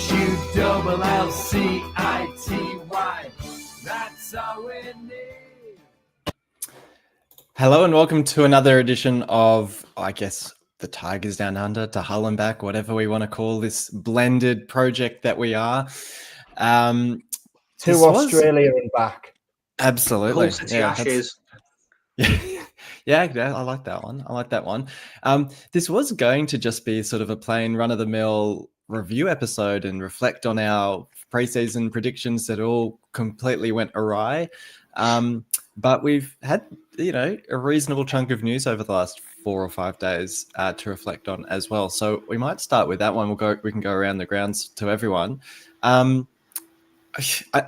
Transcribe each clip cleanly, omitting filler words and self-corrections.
H-U-L-L-C-I-T-Y. That's all we need. Hello and welcome to another edition of, I guess, the Tigers Down Under, to Hull and Back, whatever we want to call this blended project that we are. To Australia and back. Absolutely. Hull City Ashes. Yeah, I like that one. This was going to just be sort of a plain run-of-the-mill review episode and reflect on our preseason predictions that all completely went awry. But we've had, a reasonable chunk of news over the last 4 or 5 days to reflect on as well. So we might start with that one. We can go around the grounds to everyone. I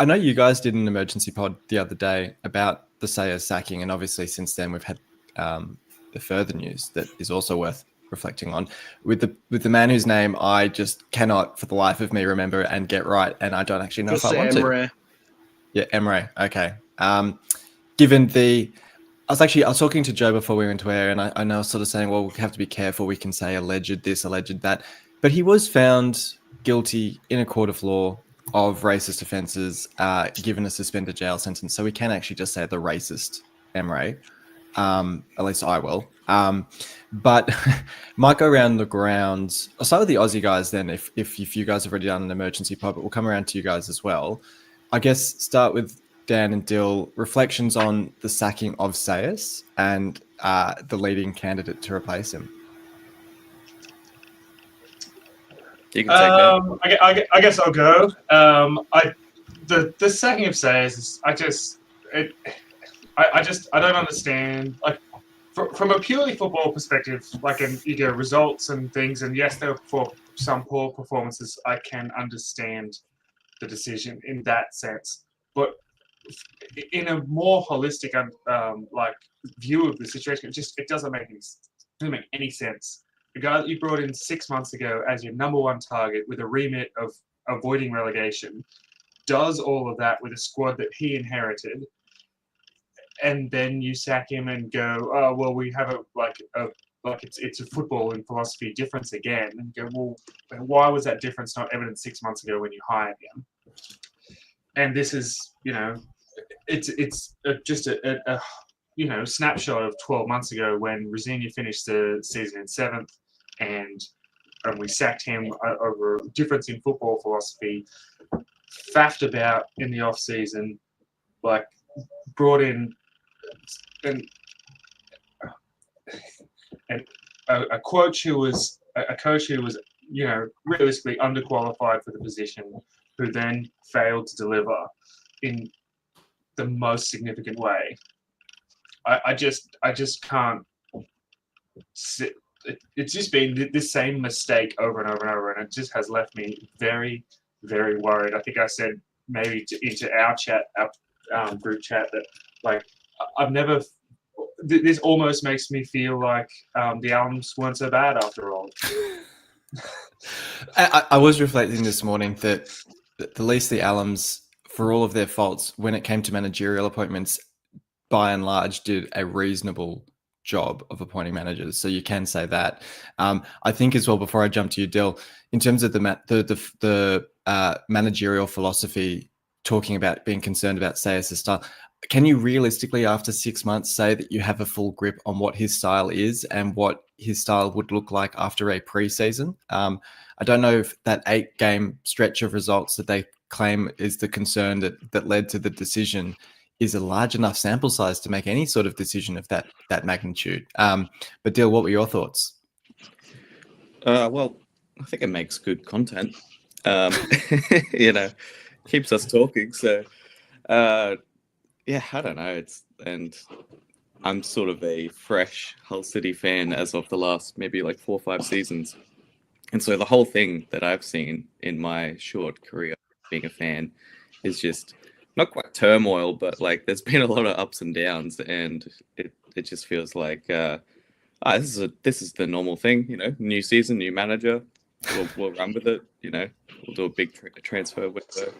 know you guys did an emergency pod the other day about the Sayers sacking, and obviously since then we've had the further news that is also worth reflecting on with the man whose name I just cannot for the life of me remember and get right, and I don't actually know Just if I want Emre. to. Yeah, Emre. Okay. I was talking to Joe before we went to air, and I know sort of saying, well, we have to be careful. We can say alleged this, alleged that, but he was found guilty in a court of law of racist offences, given a suspended jail sentence. So we can actually just say the racist Emre. At least I will. But might go around the grounds. I'll start with the Aussie guys then, if you guys have already done an emergency pod, but we'll come around to you guys as well. I guess start with Dan and Dill, reflections on the sacking of Sayers and the leading candidate to replace him. You can take that. I guess I'll go. The sacking of Sayers, I don't understand. Like, from a purely football perspective, like results and things, and yes, there were some poor performances. I can understand the decision in that sense, but in a more holistic view of the situation, it doesn't make any sense. The guy that you brought in 6 months ago as your number one target with a remit of avoiding relegation does all of that with a squad that he inherited, and then you sack him and go, oh well, we have it's a football and philosophy difference again, and go, well, why was that difference not evident 6 months ago when you hired him? And this is, it's just a snapshot of 12 months ago when Rosini finished the season in 7th, and we sacked him over a difference in football philosophy, faffed about in the off season, brought in a coach who was realistically underqualified for the position, who then failed to deliver in the most significant way. I just can't sit. It's just been this same mistake over and over and over, and it just has left me very, very worried. I think I said maybe into our chat, our group chat, that I've never. This almost makes me feel like the albums weren't so bad after all. I was reflecting this morning that at least the Allams, for all of their faults, when it came to managerial appointments, by and large, did a reasonable job of appointing managers. So you can say that. I think as well, before I jump to you, Dill, in terms of the managerial philosophy, talking about being concerned about Sayers' style, can you realistically, after 6 months, say that you have a full grip on what his style is and what his style would look like after a preseason? I don't know if that 8-game stretch of results that they claim is the concern that led to the decision is a large enough sample size to make any sort of decision of that magnitude. But Dill, what were your thoughts? Well, I think it makes good content. Keeps us talking. So, yeah, I don't know. And I'm sort of a fresh Hull City fan as of the last maybe 4 or 5 seasons. And so the whole thing that I've seen in my short career being a fan is just not quite turmoil, but there's been a lot of ups and downs, and it just feels like this is the normal thing, new season, new manager, we'll run with it, we'll do a big transfer window.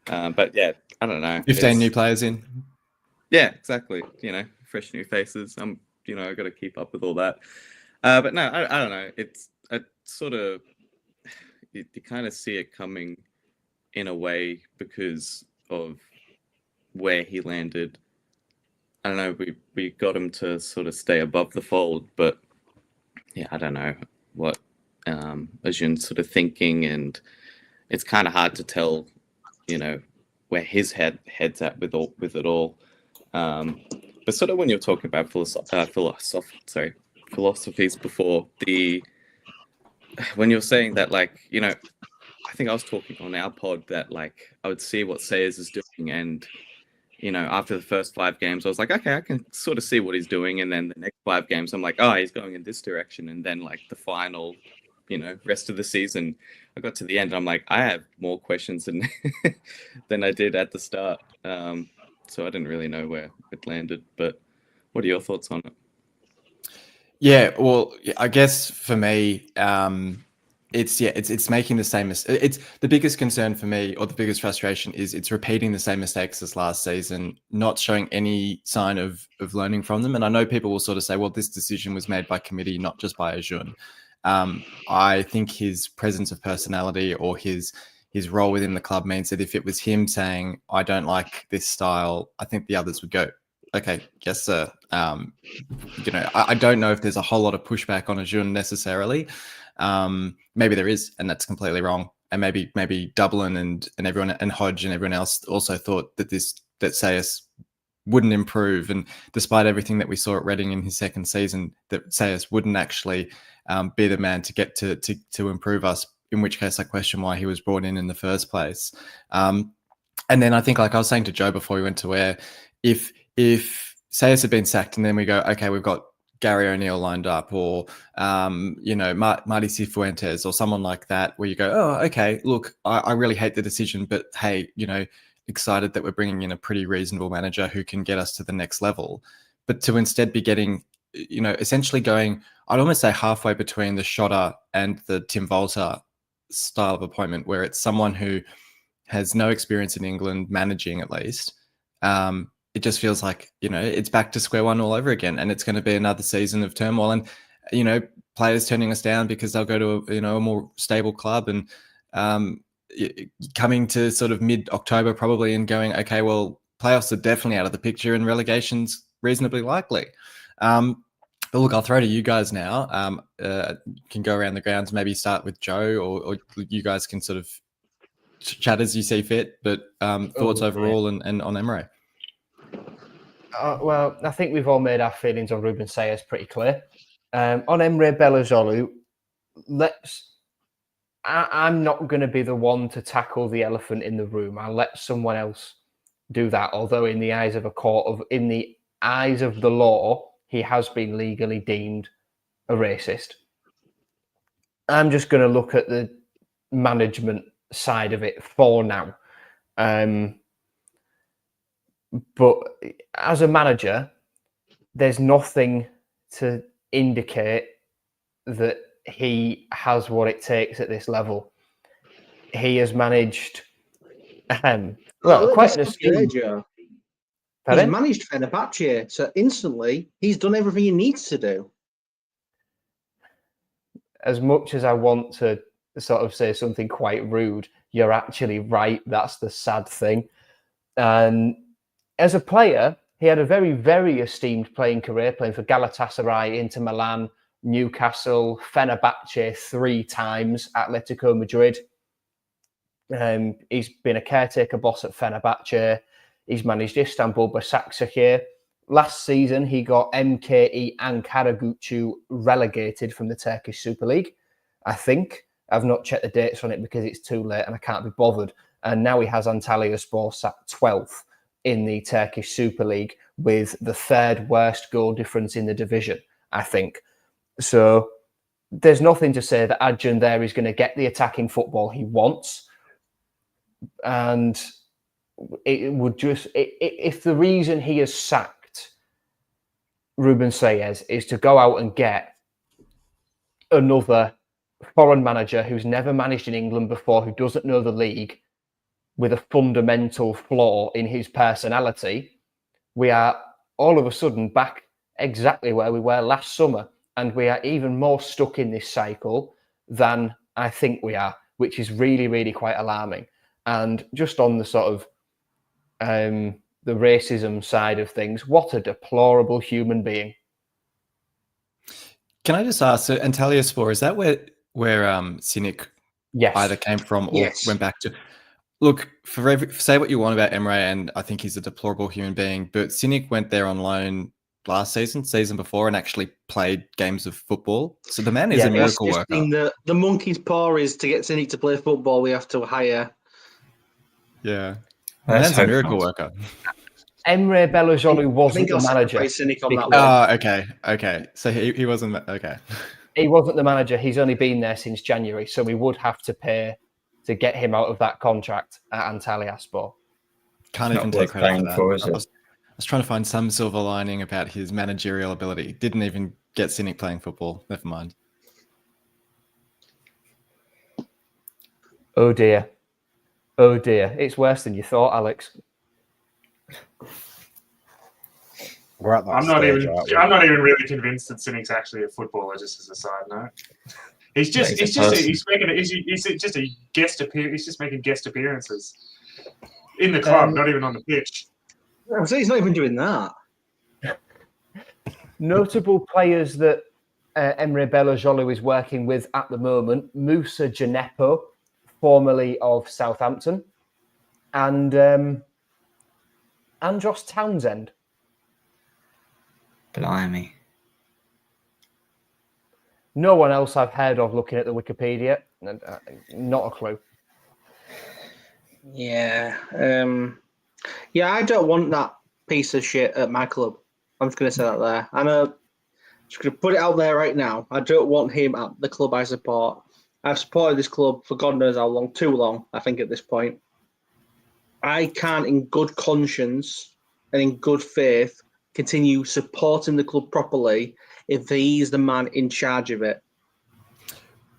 But yeah, I don't know. 15 new players in. Yeah, exactly. Fresh new faces. I got to keep up with all that. But no, I don't know. It's a sort of, you kind of see it coming in a way because of where he landed. I don't know, we got him to sort of stay above the fold, but yeah, I don't know what Acun's sort of thinking, and it's kind of hard to tell, where his head's at with it all. But sort of when you're talking about philosophies before, when you're saying that, like, I think I was talking on our pod that, like, I would see what Sayers is doing, and after the first 5 games, I was like, okay, I can sort of see what he's doing, and then the next 5 games, I'm like, oh, he's going in this direction, and then like the final, rest of the season, I got to the end, and I'm like, I have more questions than than I did at the start. So I didn't really know where it landed, but what are your thoughts on it? Yeah, well, I guess for me, it's making the same. It's the biggest concern for me, or the biggest frustration, is it's repeating the same mistakes as last season, not showing any sign of learning from them. And I know people will sort of say, well, this decision was made by committee, not just by Acun. I think his presence of personality, or his role within the club, means that if it was him saying, I don't like this style, I think the others would go, okay, yes, sir. I don't know if there's a whole lot of pushback on Acun necessarily. Maybe there is, and that's completely wrong. And maybe Dublin and everyone, and Hodge and everyone else also thought that Sayers wouldn't improve, and despite everything that we saw at Reading in his second season, that Sayers wouldn't actually be the man to get to improve us. In which case, I question why he was brought in the first place. And then I think, like I was saying to Joe before we went to air, if Sayers had been sacked, and then we go, okay, we've got Gary O'Neill lined up, or Marty Cifuentes, or someone like that, where you go, oh, okay, look, I really hate the decision, but hey, excited that we're bringing in a pretty reasonable manager who can get us to the next level. But to instead be getting, essentially going, I'd almost say halfway between the Shotter and the Tim Volta style of appointment, where it's someone who has no experience in England managing, at least. It just feels like, it's back to square one all over again, and it's going to be another season of turmoil, and, players turning us down because they'll go to a more stable club, and coming to sort of mid-October probably and going, okay, well, playoffs are definitely out of the picture and relegation's reasonably likely. But look, I'll throw to you guys now. Can go around the grounds, maybe start with Joe, or you guys can sort of chat as you see fit, but thoughts overall and on Emre. Well, I think we've all made our feelings on Ruben Sayers pretty clear. On Emre Belözoğlu, I'm not going to be the one to tackle the elephant in the room. I'll let someone else do that. Although in the eyes of in the eyes of the law, he has been legally deemed a racist. I'm just going to look at the management side of it for now. But as a manager, there's nothing to indicate that he has what it takes at this level. He has managed quite an esteemed... He's managed Fenerbahce, so instantly he's done everything he needs to do. As much as I want to sort of say something quite rude, you're actually right. That's the sad thing. And as a player, he had a very, very esteemed playing career, playing for Galatasaray, Inter Milan, Newcastle, Fenerbahce 3 times, Atletico Madrid. He's been a caretaker boss at Fenerbahce. He's managed Istanbul Başakşehir. Last season, he got MKE Ankaragucu relegated from the Turkish Super League, I think. I've not checked the dates on it because it's too late and I can't be bothered. And now he has Antalyaspor sat 12th in the Turkish Super League with the 3rd worst goal difference in the division, I think. So there's nothing to say that Acun there is going to get the attacking football he wants. And it would just... If the reason he has sacked Ruben Sayers is to go out and get another foreign manager who's never managed in England before, who doesn't know the league, with a fundamental flaw in his personality, we are all of a sudden back exactly where we were last summer. And we are even more stuck in this cycle than I think we are. which is really, really quite alarming. And just on the sort of the racism side of things, what a deplorable human being. Can I just ask, so Antalyaspor, is that where Cynic Yes. either came from or Yes. went back to? Look, say what you want about Emre, and I think he's a deplorable human being, but Cynic went there on loan last season before, and actually played games of football. So the man is a miracle worker. The monkey's paw is to get Cynic to play football, we have to hire. Yeah. The man's a miracle worker. Emre Belözoğlu wasn't the I'll manager. sacrifice Cynic on that one. Okay. So he wasn't, okay. He wasn't the manager. He's only been there since January, so we would have to pay to get him out of that contract at Antalyaspor. Can't even take credit for that. I was trying to find some silver lining about his managerial ability. Didn't even get Cynic playing football. Never mind. Oh dear. It's worse than you thought, Alex. We're at that I'm not stage, even. aren't we? I'm not even really convinced that Cynic's actually a footballer. Just as a side note, he's just a guest appear. He's just making guest appearances in the club, not even on the pitch. I would say he's not even doing that. Notable players that Emre Belözoğlu is working with at the moment: Musa Cennepo, formerly of Southampton, and Andros Townsend. Blimey. No one else I've heard of looking at the Wikipedia. Not a clue. Yeah. I don't want that piece of shit at my club. I'm just going to say that there. I'm just going to put it out there right now. I don't want him at the club I support. I've supported this club for God knows how long, too long, I think, at this point. I can't, in good conscience and in good faith, continue supporting the club properly if he's the man in charge of it.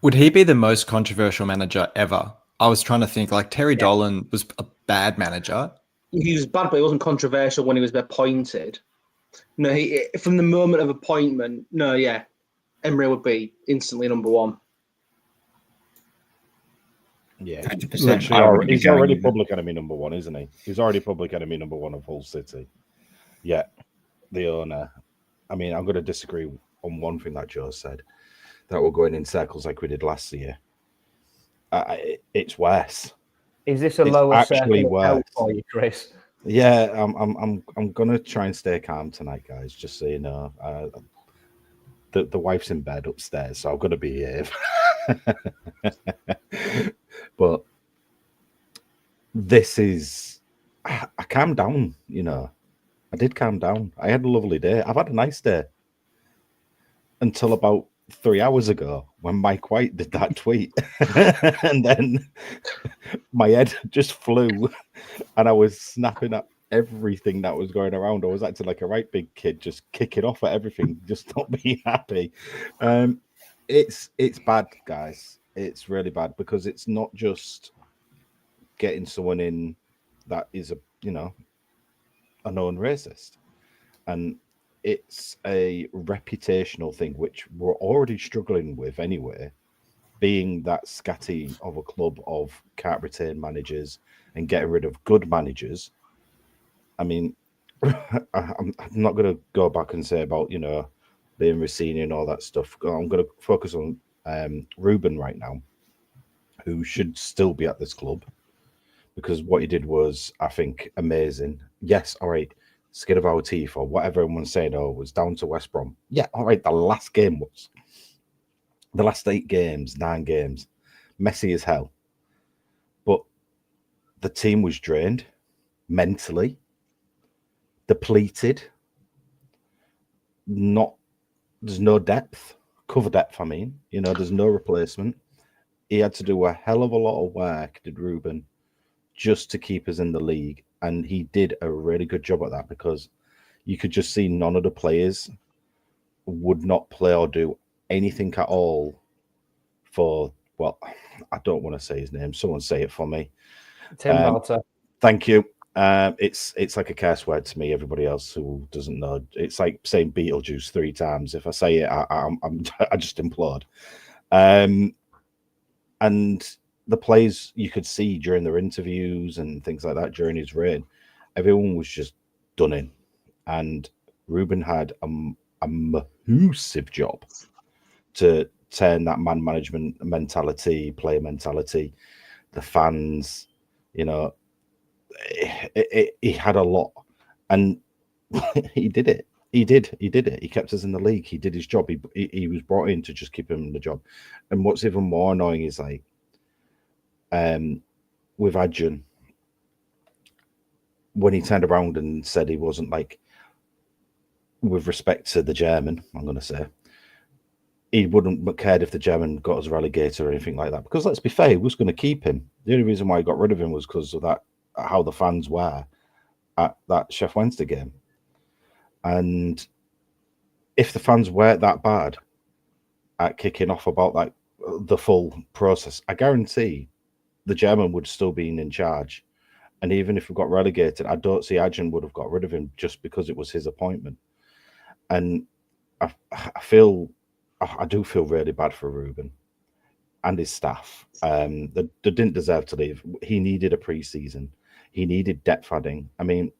Would he be the most controversial manager ever? I was trying to think, like Terry Dolan was a bad manager. He was bad, but he wasn't controversial when he was appointed. No, from the moment of appointment, Emre would be instantly number one. Yeah, 100%. he's already public enemy number one, isn't he? He's already public enemy number one of Hull City. Yeah, the owner. I mean, I'm going to disagree on one thing that Joe said, that we're going in circles like we did last year. It's worse. Is this a lower actually circle of help worse for you, Chris? Yeah, I'm gonna try and stay calm tonight, guys. Just so you know, the wife's in bed upstairs, so I'm gonna be here. But this is, I calmed down. You know, I did calm down. I had a lovely day. I've had a nice day until about 3 hours ago when Mike White did that tweet, and then my head just flew, and I was snapping at everything that was going around. I was acting like a right big kid, just kicking off at everything, just not being happy. It's bad, guys. It's really bad because it's not just getting someone in that is a known racist, and it's a reputational thing which we're already struggling with anyway, being that scatty of a club of can't retain managers and getting rid of good managers. I mean, I'm not going to go back and say about, being Rossini and all that stuff. I'm going to focus on Ruben right now, who should still be at this club because what he did was, I think, amazing. Yes, all right. Skin of our teeth or whatever everyone's saying, was down to West Brom. Yeah, all right, the last game was. The last 9 games, messy as hell. But the team was drained, mentally, depleted. There's no depth, cover depth, I mean. There's no replacement. He had to do a hell of a lot of work, did Ruben, just to keep us in the league. And he did a really good job at that because you could just see none of the players would not play or do anything at all for, well, I don't want to say his name. Someone say it for me. Tim Walter. Thank you. It's like a curse word to me. Everybody else who doesn't know, it's like saying Beetlejuice 3 times. If I say it, I just implode. And the players you could see during their interviews and things like that during his reign, everyone was just done in. And Ruben had a massive job to turn that man management mentality, player mentality, the fans, you know, he had a lot. And he did it. He did it. He kept us in the league. He did his job. He was brought in to just keep him in the job. And what's even more annoying is like, with Acun, when he turned around and said he wasn't like, with respect to the German, I'm going to say, he wouldn't have cared if the German got us relegated or anything like that. Because let's be fair, he was going to keep him. The only reason why he got rid of him was because of that, how the fans were at that Chef Wednesday game. And if the fans weren't that bad at kicking off about like the full process, I guarantee the German would still be in charge. And even if we got relegated, I don't see Acun would have got rid of him just because it was his appointment. And I do feel really bad for Ruben and his staff. They didn't deserve to leave. He needed a pre-season. He needed depth adding. I mean,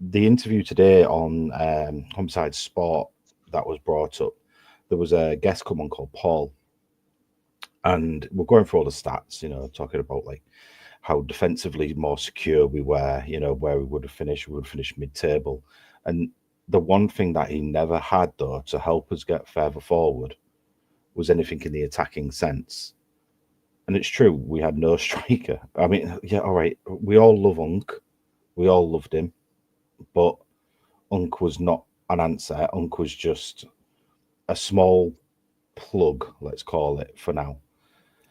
the interview today on Homeside Sport that was brought up, there was a guest come on called Paul, and we're going through all the stats, you know, talking about like how defensively more secure we were, you know, where we would have finished mid-table. And the one thing that he never had, though, to help us get further forward was anything in the attacking sense. And it's true, we had no striker. I mean, yeah, all right, we all love Unk. We all loved him. But Unk was not an answer. Unk was just a small plug, let's call it, for now.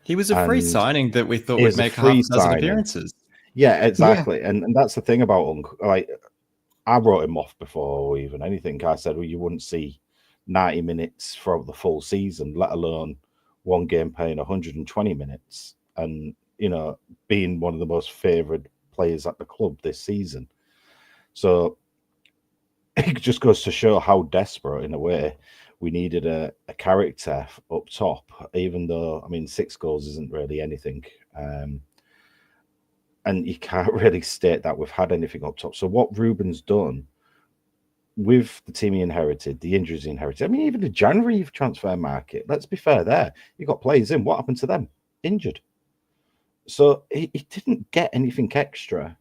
He was a free And signing that we thought he would was a make half free a dozen signing. appearances. Yeah, exactly. And that's the thing about Unk. Like, I wrote him off before even anything. I said, well, you wouldn't see 90 minutes throughout the full season, let alone one game playing 120 minutes. And, you know, being one of the most favoured players at the club this season. So it just goes to show how desperate, in a way, we needed a character up top, even though, I mean, 6 goals isn't really anything. And you can't really state that we've had anything up top. So what Ruben's done with the team he inherited, the injuries he inherited, I mean, even the January transfer market, let's be fair there. You got players in. What happened to them? Injured. So he didn't get anything extra.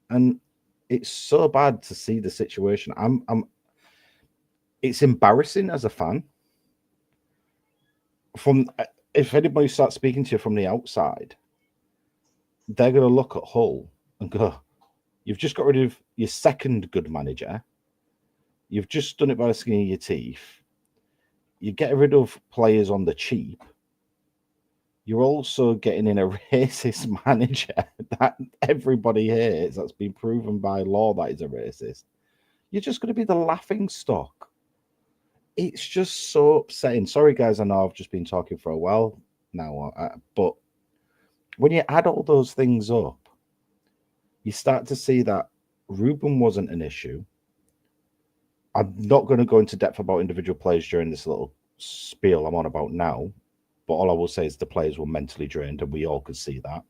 And it's so bad to see the situation. It's embarrassing as a fan. If anybody starts speaking to you from the outside, they're going to look at Hull and go, you've just got rid of your second good manager. You've just done it by the skin of your teeth. You get rid of players on the cheap. You're also getting in a racist manager that everybody hates. That's been proven by law that is a racist. You're just going to be the laughing stock. It's just so upsetting. Sorry, guys, I know I've just been talking for a while now, but when you add all those things up, you start to see that Ruben wasn't an issue. I'm not going to go into depth about individual players during this little spiel I'm on about now, but all I will say is the players were mentally drained, and we all could see that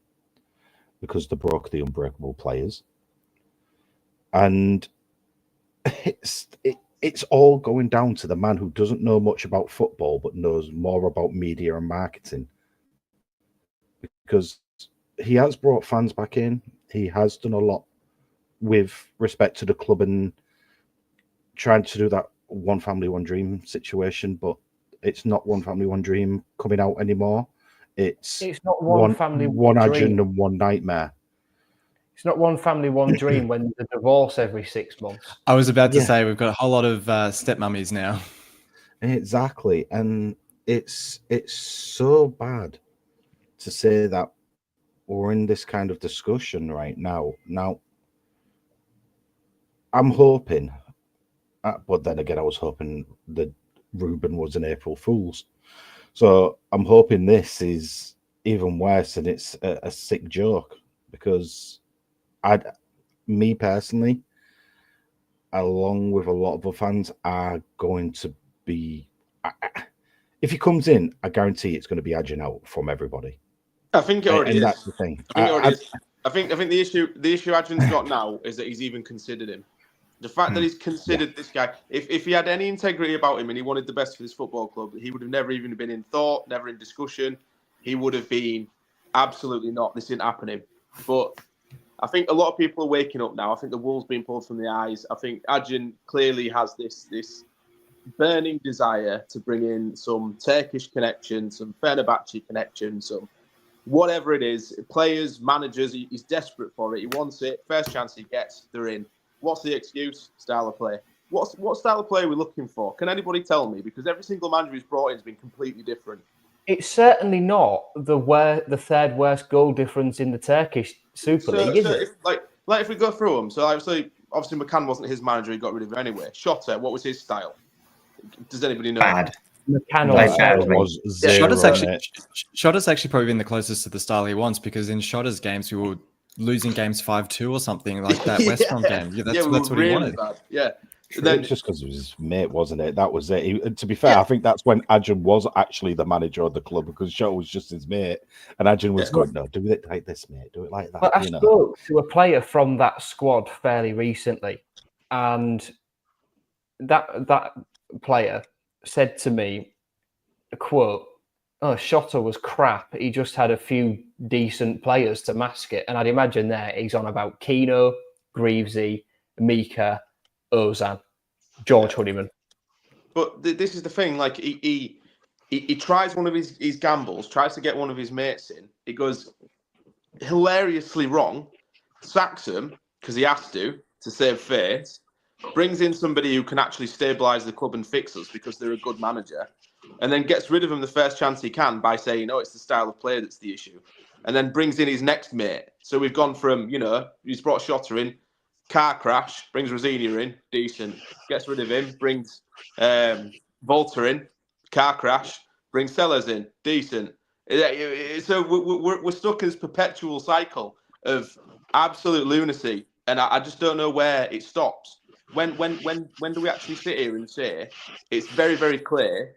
because they broke the unbreakable players. And it's all going down to the man who doesn't know much about football but knows more about media and marketing. Because he has brought fans back in. He has done a lot with respect to the club and trying to do that one family, one dream situation, but it's not one family, one dream coming out anymore. It's not one family, one dream. and one nightmare. It's not one family, one dream when there's a divorce every 6 months. I was about to say we've got a whole lot of stepmummies now. Exactly. And it's so bad to say that we're in this kind of discussion right now. Now, I'm hoping, but then again, I was hoping that Ruben was an April Fool's. So I'm hoping this is even worse and it's a sick joke, because me personally, along with a lot of the fans, are going to be... if he comes in, I guarantee it's going to be Acun out from everybody. I think it already and is. that's the thing. I think it already is. I think the issue Acun's got now is that he's even considered him. The fact that he's considered this guy, if he had any integrity about him and he wanted the best for this football club, he would have never even been in thought, never in discussion. He would have been absolutely not. This didn't happen to him. But I think a lot of people are waking up now. I think the wool's being pulled from the eyes. I think Acun clearly has this burning desire to bring in some Turkish connection, some Fenerbahce connection, some whatever it is. Players, managers, he's desperate for it. He wants it. First chance he gets, they're in. What's the excuse? Style of play. What style of play are we looking for? Can anybody tell me? Because every single manager who's brought in has been completely different. It's certainly not the third worst goal difference in the Turkish Super League, is it? If we go through them, so obviously McCann wasn't his manager. He got rid of him anyway. Shotta, what was his style? Does anybody know? Bad. McCann Like that also- was zero. Shotta's actually probably been the closest to the style he wants, because in Shotta's games we were losing games 5-2 or something like that West Brom game. Yeah, that's what really he wanted. bad. Yeah. It was just because it was his mate, wasn't it? That was it. To be fair, I think that's when Acun was actually the manager of the club, because Shota was just his mate, and Acun was going, "No, do it like this, mate. Do it like that." But I spoke to a player from that squad fairly recently, and that player said to me, a quote, "Oh, Shotta was crap. He just had a few decent players to mask it." And I'd imagine there he's on about Keno, Greavesy, Mika, Ozan, George Honeyman. But this is the thing. Like he tries one of his gambles, tries to get one of his mates in. He goes hilariously wrong, sacks him because he has to save face. Brings in somebody who can actually stabilise the club and fix us because they're a good manager, and then gets rid of him the first chance he can by saying, "Oh, it's the style of play that's the issue," and then brings in his next mate. So we've gone from, he's brought Shotta in, car crash, brings Rosinia in, decent, gets rid of him, brings Volta in, car crash, brings Sellers in, decent. So we're stuck in this perpetual cycle of absolute lunacy, and I just don't know where it stops. When do we actually sit here and say it's very, very clear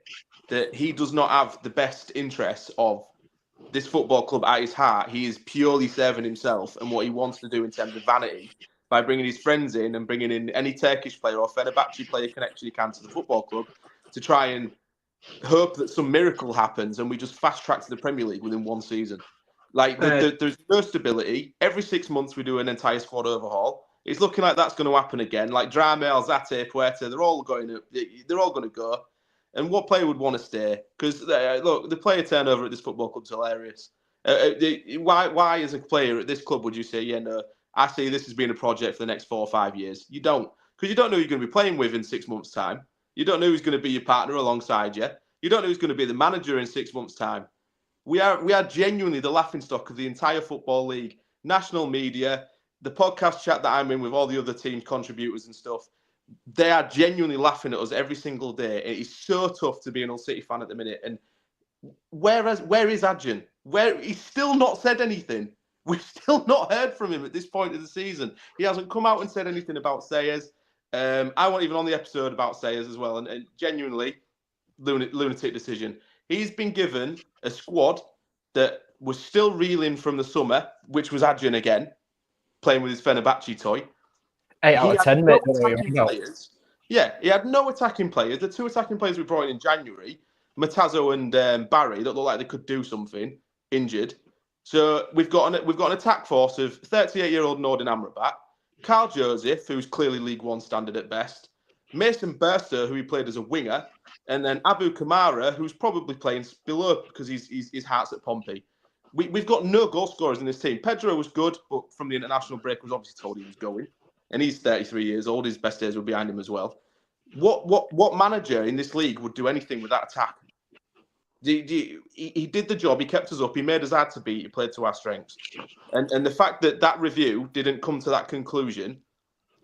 that he does not have the best interests of this football club at his heart? He is purely serving himself and what he wants to do in terms of vanity by bringing his friends in and bringing in any Turkish player or Fenerbahce player connection he can to the football club to try and hope that some miracle happens and we just fast track to the Premier League within one season. There's no stability. Every 6 months we do an entire squad overhaul. It's looking like that's going to happen again. Like Drame, Alzate, Puerta, they're all going to go. And what player would want to stay? Because look, the player turnover at this football club is hilarious. Why, as a player at this club, would you say, "Yeah, no, I see this as being a project for the next 4 or 5 years"? You don't, because you don't know who you're going to be playing with in 6 months' time. You don't know who's going to be your partner alongside you. You don't know who's going to be the manager in 6 months' time. We are genuinely the laughingstock of the entire football league, national media, the podcast chat that I'm in with all the other team contributors and stuff. They are genuinely laughing at us every single day. It is so tough to be an Hull City fan at the minute. And where is Acun? He's still not said anything. We've still not heard from him at this point of the season. He hasn't come out and said anything about Sayers. I wasn't even on the episode about Sayers as well. And genuinely, lunatic decision. He's been given a squad that was still reeling from the summer, which was Acun again, playing with his Fenerbahce toy. 8 out of 10, mate. Yeah, he had no attacking players. The 2 attacking players we brought in January, Matazzo and Barry, that looked like they could do something, injured. So we've got an attack force of 38-year-old Nordin Amrabat, Carl Joseph, who's clearly League One standard at best, Mason Burster, who he played as a winger, and then Abu Kamara, who's probably playing below because his heart's at Pompey. We've got no goal scorers in this team. Pedro was good, but from the international break was obviously told he was going. And he's 33 years old. His best days were behind him as well. What manager in this league would do anything with that attack? He did the job. He kept us up. He made us hard to beat. He played to our strengths. And the fact that review didn't come to that conclusion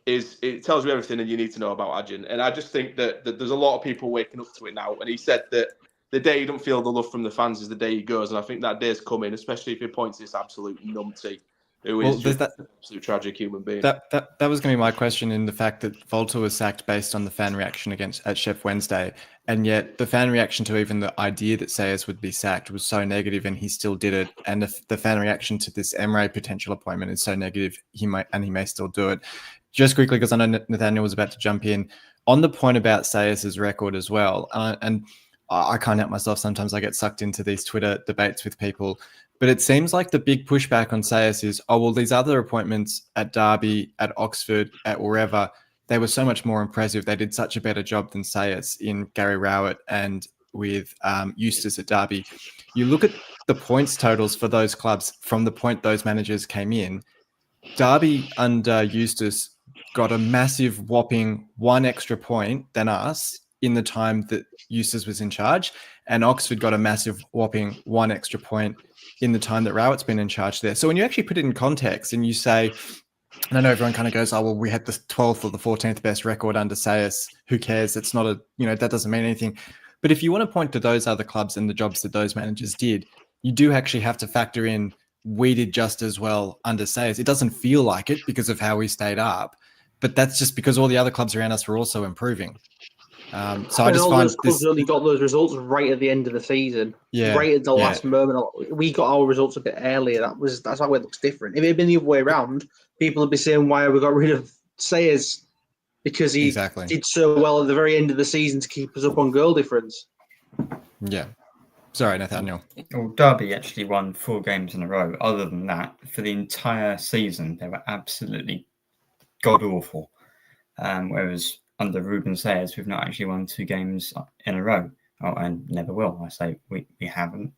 it tells you everything that you need to know about Acun. And I just think that there's a lot of people waking up to it now. And he said that the day you don't feel the love from the fans is the day he goes. And I think that day's coming, especially if he points this absolute numpty who Well, is there's just an absolute tragic human being. That was going to be my question, in the fact that Volta was sacked based on the fan reaction at Chef Wednesday, and yet the fan reaction to even the idea that Sayers would be sacked was so negative, and he still did it. And the fan reaction to this Emre potential appointment is so negative, he may still do it. Just quickly, because I know Nathaniel was about to jump in on the point about Sayers' record as well, and I can't help myself. Sometimes I get sucked into these Twitter debates with people. But it seems like the big pushback on Sayers is, oh, well, these other appointments at Derby, at Oxford, at wherever, they were so much more impressive. They did such a better job than Sayers in Gary Rowett and with Eustace at Derby. You look at the points totals for those clubs from the point those managers came in. Derby under Eustace got a massive whopping 1 extra point than us in the time that Eustace was in charge. And Oxford got a massive whopping 1 extra point in the time that Rowett's been in charge there. So when you actually put it in context and you say, and I know everyone kind of goes, oh, well, we had the 12th or the 14th best record under Sayers. Who cares? It's not that doesn't mean anything. But if you want to point to those other clubs and the jobs that those managers did, you do actually have to factor in, we did just as well under Sayers. It doesn't feel like it because of how we stayed up, but that's just because all the other clubs around us were also improving. So I just find those clubs only got those results right at the end of the season, Yeah, right at the yeah. last moment. We got our results a bit earlier. That's how it looks different. If it had been the other way around, people would be saying why we got rid of Sayers, because he Exactly. did so well at the very end of the season to keep us up on goal difference. Yeah. Sorry, Nathaniel. Well, Derby actually won 4 games in a row. Other than that, for the entire season, they were absolutely god-awful. Whereas under Ruben Sayers, we've not actually won 2 games in a row. Oh, and never will. I say we haven't.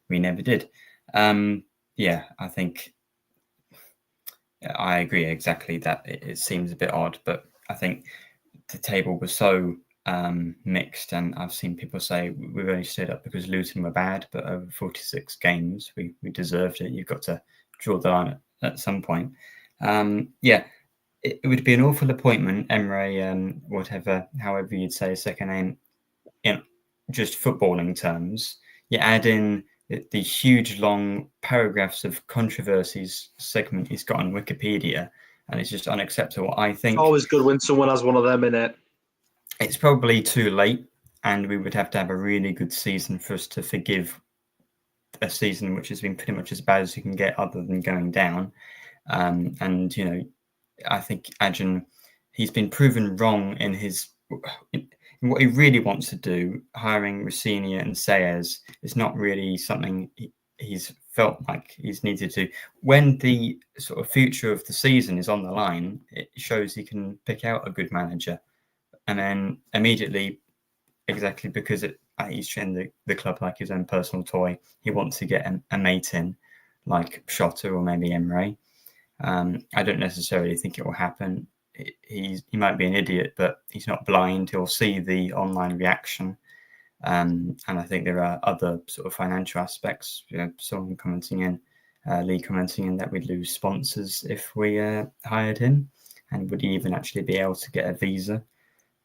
We never did. Yeah, I think I agree exactly that it seems a bit odd, but I think the table was so mixed, and I've seen people say we've only stood up because Luton were bad, but over 46 games we deserved it. You've got to draw the line at some point. Yeah, it would be an awful appointment, Emre, whatever, however you'd say his second name, in just footballing terms. You add in the huge long paragraphs of controversies segment he's got on Wikipedia, and it's just unacceptable. I think It's always good when someone has one of them in it. it's probably too late, and we would have to have a really good season for us to forgive a season which has been pretty much as bad as you can get, other than going down. And I think Acun, he's been proven wrong in what he really wants to do. Hiring Rossini and Sayers is not really something he's felt like he's needed to. When the sort of future of the season is on the line, it shows he can pick out a good manager. And then immediately, exactly because he's treating the club like his own personal toy, he wants to get a mate in, like Schotter or maybe Emre. I don't necessarily think it will happen. He might be an idiot, but he's not blind. He'll see the online reaction. And I think there are other sort of financial aspects. Someone commenting in, Lee commenting in, that we'd lose sponsors if we hired him, and would he even actually be able to get a visa?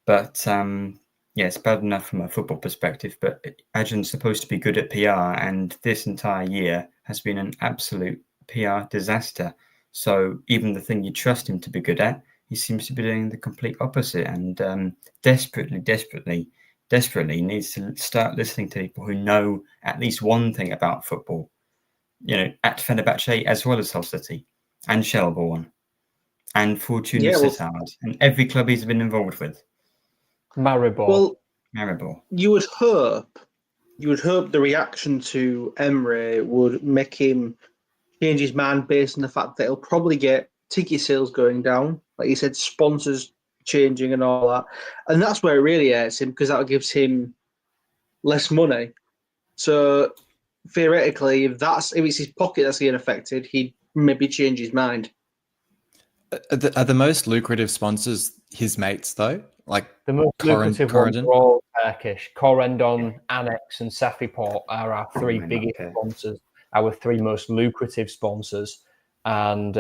But yeah, it's bad enough from a football perspective, but Acun's supposed to be good at PR, and this entire year has been an absolute PR disaster. So even the thing you trust him to be good at, he seems to be doing the complete opposite, and desperately needs to start listening to people who know at least one thing about football. At Fenerbahce as well as Hull City and Shelbourne and Fortuna Sittard and every club he's been involved with. Maribor. Well, Maribor. you would hope the reaction to Emre would make him change his mind based on the fact that he'll probably get ticket sales going down, like you said, sponsors changing and all that, and that's where it really hurts him, because that gives him less money. So theoretically, if it's his pocket that's getting affected, he'd maybe change his mind. Are the most lucrative sponsors his mates though? Like the most lucrative ones are all Turkish. Corendon, Annex, and Safiport are our 3 biggest sponsors. Our 3 most lucrative sponsors, and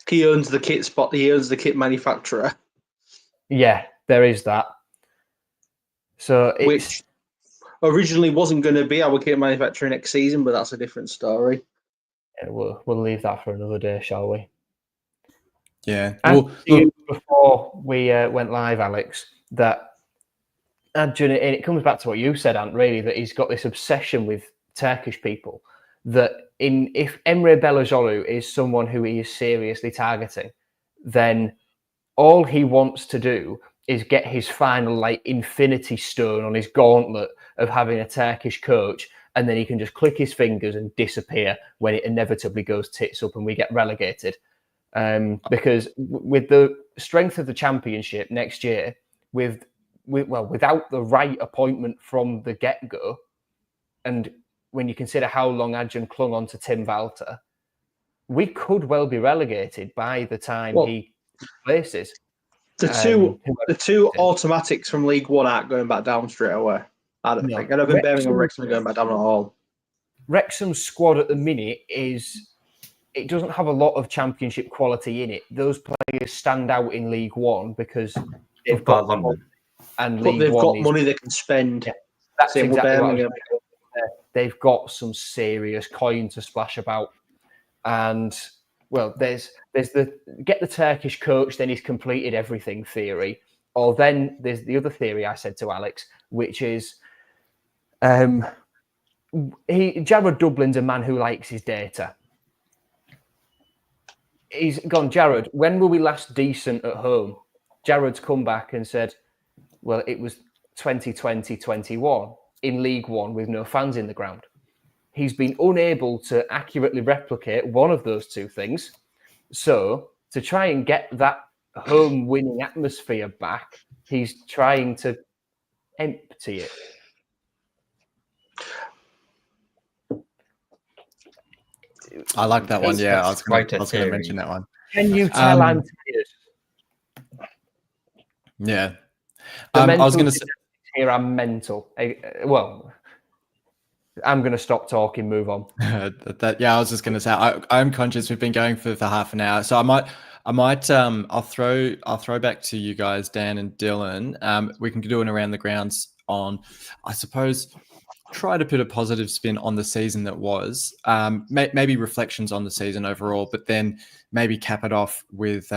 he owns the kit spot. He owns the kit manufacturer. Yeah, there is that. So which originally wasn't going to be our kit manufacturer next season, but that's a different story. Yeah, we'll leave that for another day, shall we? Yeah. And Well, look, before we went live, Alex, that Acun, and it comes back to what you said, Ant, really, that he's got this obsession with Turkish people. That if Emre Belözoğlu is someone who he is seriously targeting, then all he wants to do is get his final like infinity stone on his gauntlet of having a Turkish coach, and then he can just click his fingers and disappear when it inevitably goes tits up and we get relegated. Because with the strength of the championship next year, without the right appointment from the get-go, and when you consider how long Acun clung on to Tim Walter, we could well be relegated by the time he replaces. The two automatics from League One aren't going back down straight away. I don't think. I don't think Birmingham and Wrexham are going back down at all. Wrexham's squad at the minute it doesn't have a lot of championship quality in it. Those players stand out in League One because they've got London. And but League they've One got money they can spend. Yeah, that's Same with exactly what I was Birmingham. saying. They've got some serious coin to splash about. And well, there's the get the Turkish coach, then he's completed everything theory. Or then there's the other theory I said to Alex, which is Jared Dublin's a man who likes his data. He's gone, Jared, when were we last decent at home? Jared's come back and said, well, it was 2020-21 in League One with no fans in the ground. He's been unable to accurately replicate one of those two things. So to try and get that home winning atmosphere back, he's trying to empty it. I like that one. Yeah, I was going to mention that one. Can you tell I'm tired? Yeah. I was going to say here I'm mental. Well, I'm going to stop talking. Move on. I was just going to say I'm conscious we've been going for half an hour, so I'll throw back to you guys, Dan and Dylan. We can do an around the grounds on, I suppose, try to put a positive spin on the season that was, maybe reflections on the season overall, but then maybe cap it off with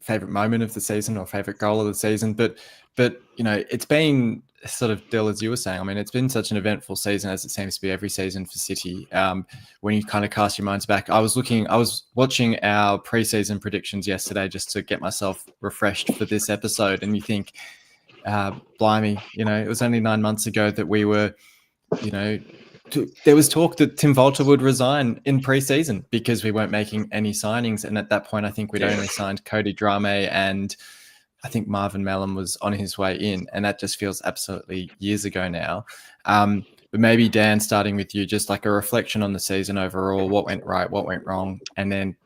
favorite moment of the season or favorite goal of the season. But it's been sort of, Dill, as you were saying, I mean, it's been such an eventful season, as it seems to be every season for City. When you kind of cast your minds back, I was watching our preseason predictions yesterday just to get myself refreshed for this episode, and you think, blimey, it was only 9 months ago that we were, there was talk that Tim Walter would resign in pre-season because we weren't making any signings. And at that point, I think we'd only signed Cody Drame, and I think Marvin Mellon was on his way in. And that just feels absolutely years ago now. But maybe, Dan, starting with you, just like a reflection on the season overall, what went right, what went wrong, and then,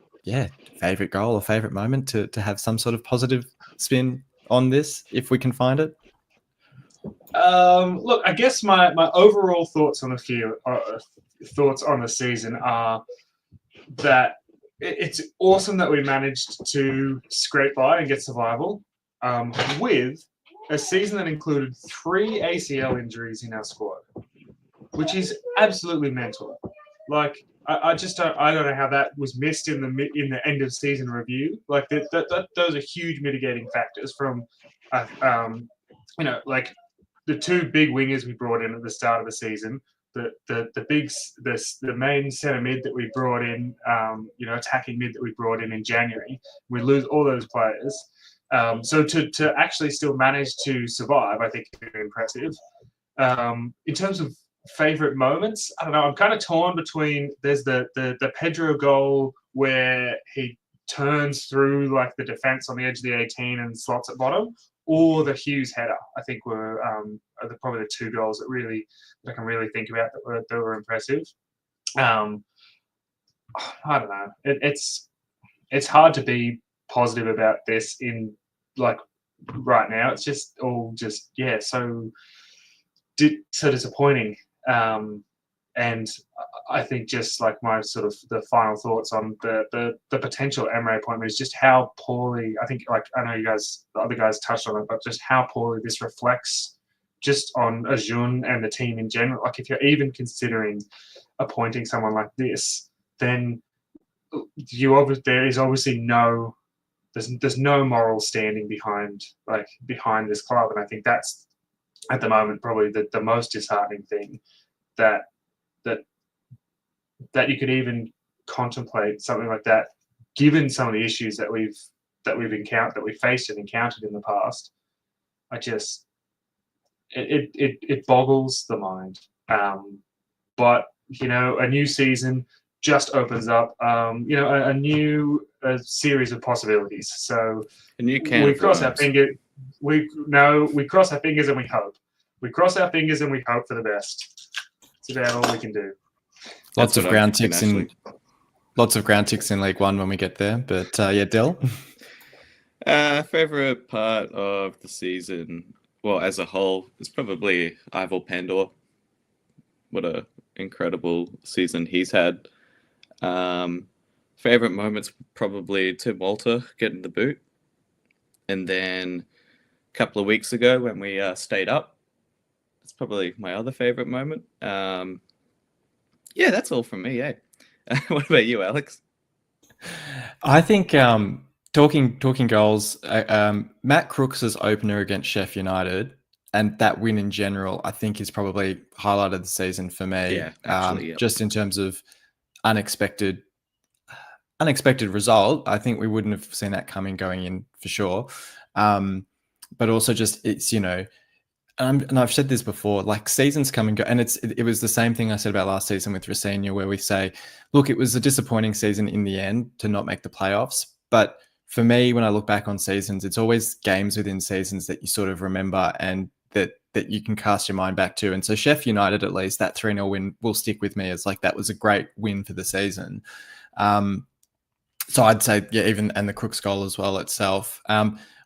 favorite goal or favorite moment to have some sort of positive spin on this, if we can find it. Look, I guess my overall thoughts on the season are that it's awesome that we managed to scrape by and get survival with a season that included 3 ACL injuries in our squad, which is absolutely mental. Like, I don't know how that was missed in the end of season review. Like those are huge mitigating factors from, like, the 2 big wingers we brought in at the start of the season, the main centre mid that we brought in, attacking mid that we brought in January, we lose all those players. So to actually still manage to survive, I think is impressive. In terms of favourite moments, I don't know. I'm kind of torn between. There's the Pedro goal where he turns through like the defence on the edge of the 18 and slots at bottom, or the Hughes header. I think were probably the 2 goals that I can really think about that were impressive. I don't know. It's hard to be positive about this in like right now. It's just all so disappointing. And I think just like my sort of the final thoughts on the potential Emre appointment is just how poorly, I think, like, I know the other guys touched on it, but just how poorly this reflects just on Acun and the team in general. Like, if you're even considering appointing someone like this, then there is obviously there's no moral standing behind this club, and I think that's at the moment probably the most disheartening thing that you could even contemplate something like that, given some of the issues that we've faced and encountered in the past. It boggles the mind. But a new season just opens up a new series of possibilities. So A new can we of cross our worms. fingers. We cross our fingers and we hope. We cross our fingers and we hope for the best. It's about all we can do. Lots of what I'm ground thinking, ticks in actually. lots of ground ticks in League One when we get there. But yeah, Del. Favorite part of the season, well, as a whole, is probably Ivor Pandor. What a incredible season he's had. Favorite moments, probably Tim Walter getting the boot. And then a couple of weeks ago when we stayed up, that's probably my other favorite moment. Yeah, that's all from me, eh? What about you, Alex? I think talking goals, Matt Crooks' opener against Sheffield United and that win in general, I think is probably highlighted the season for me. Yeah, actually, yep. Just in terms of unexpected result. I think we wouldn't have seen that coming going in for sure. But also just it's and I've said this before, like seasons come and go, and it was the same thing I said about last season with Rossini, where we say, look, it was a disappointing season in the end to not make the playoffs. But for me, when I look back on seasons, it's always games within seasons that you sort of remember and that you can cast your mind back to. And so Sheffield United, at least that 3-0 win will stick with me as like that was a great win for the season. So I'd say, yeah, and the Crooks goal as well itself.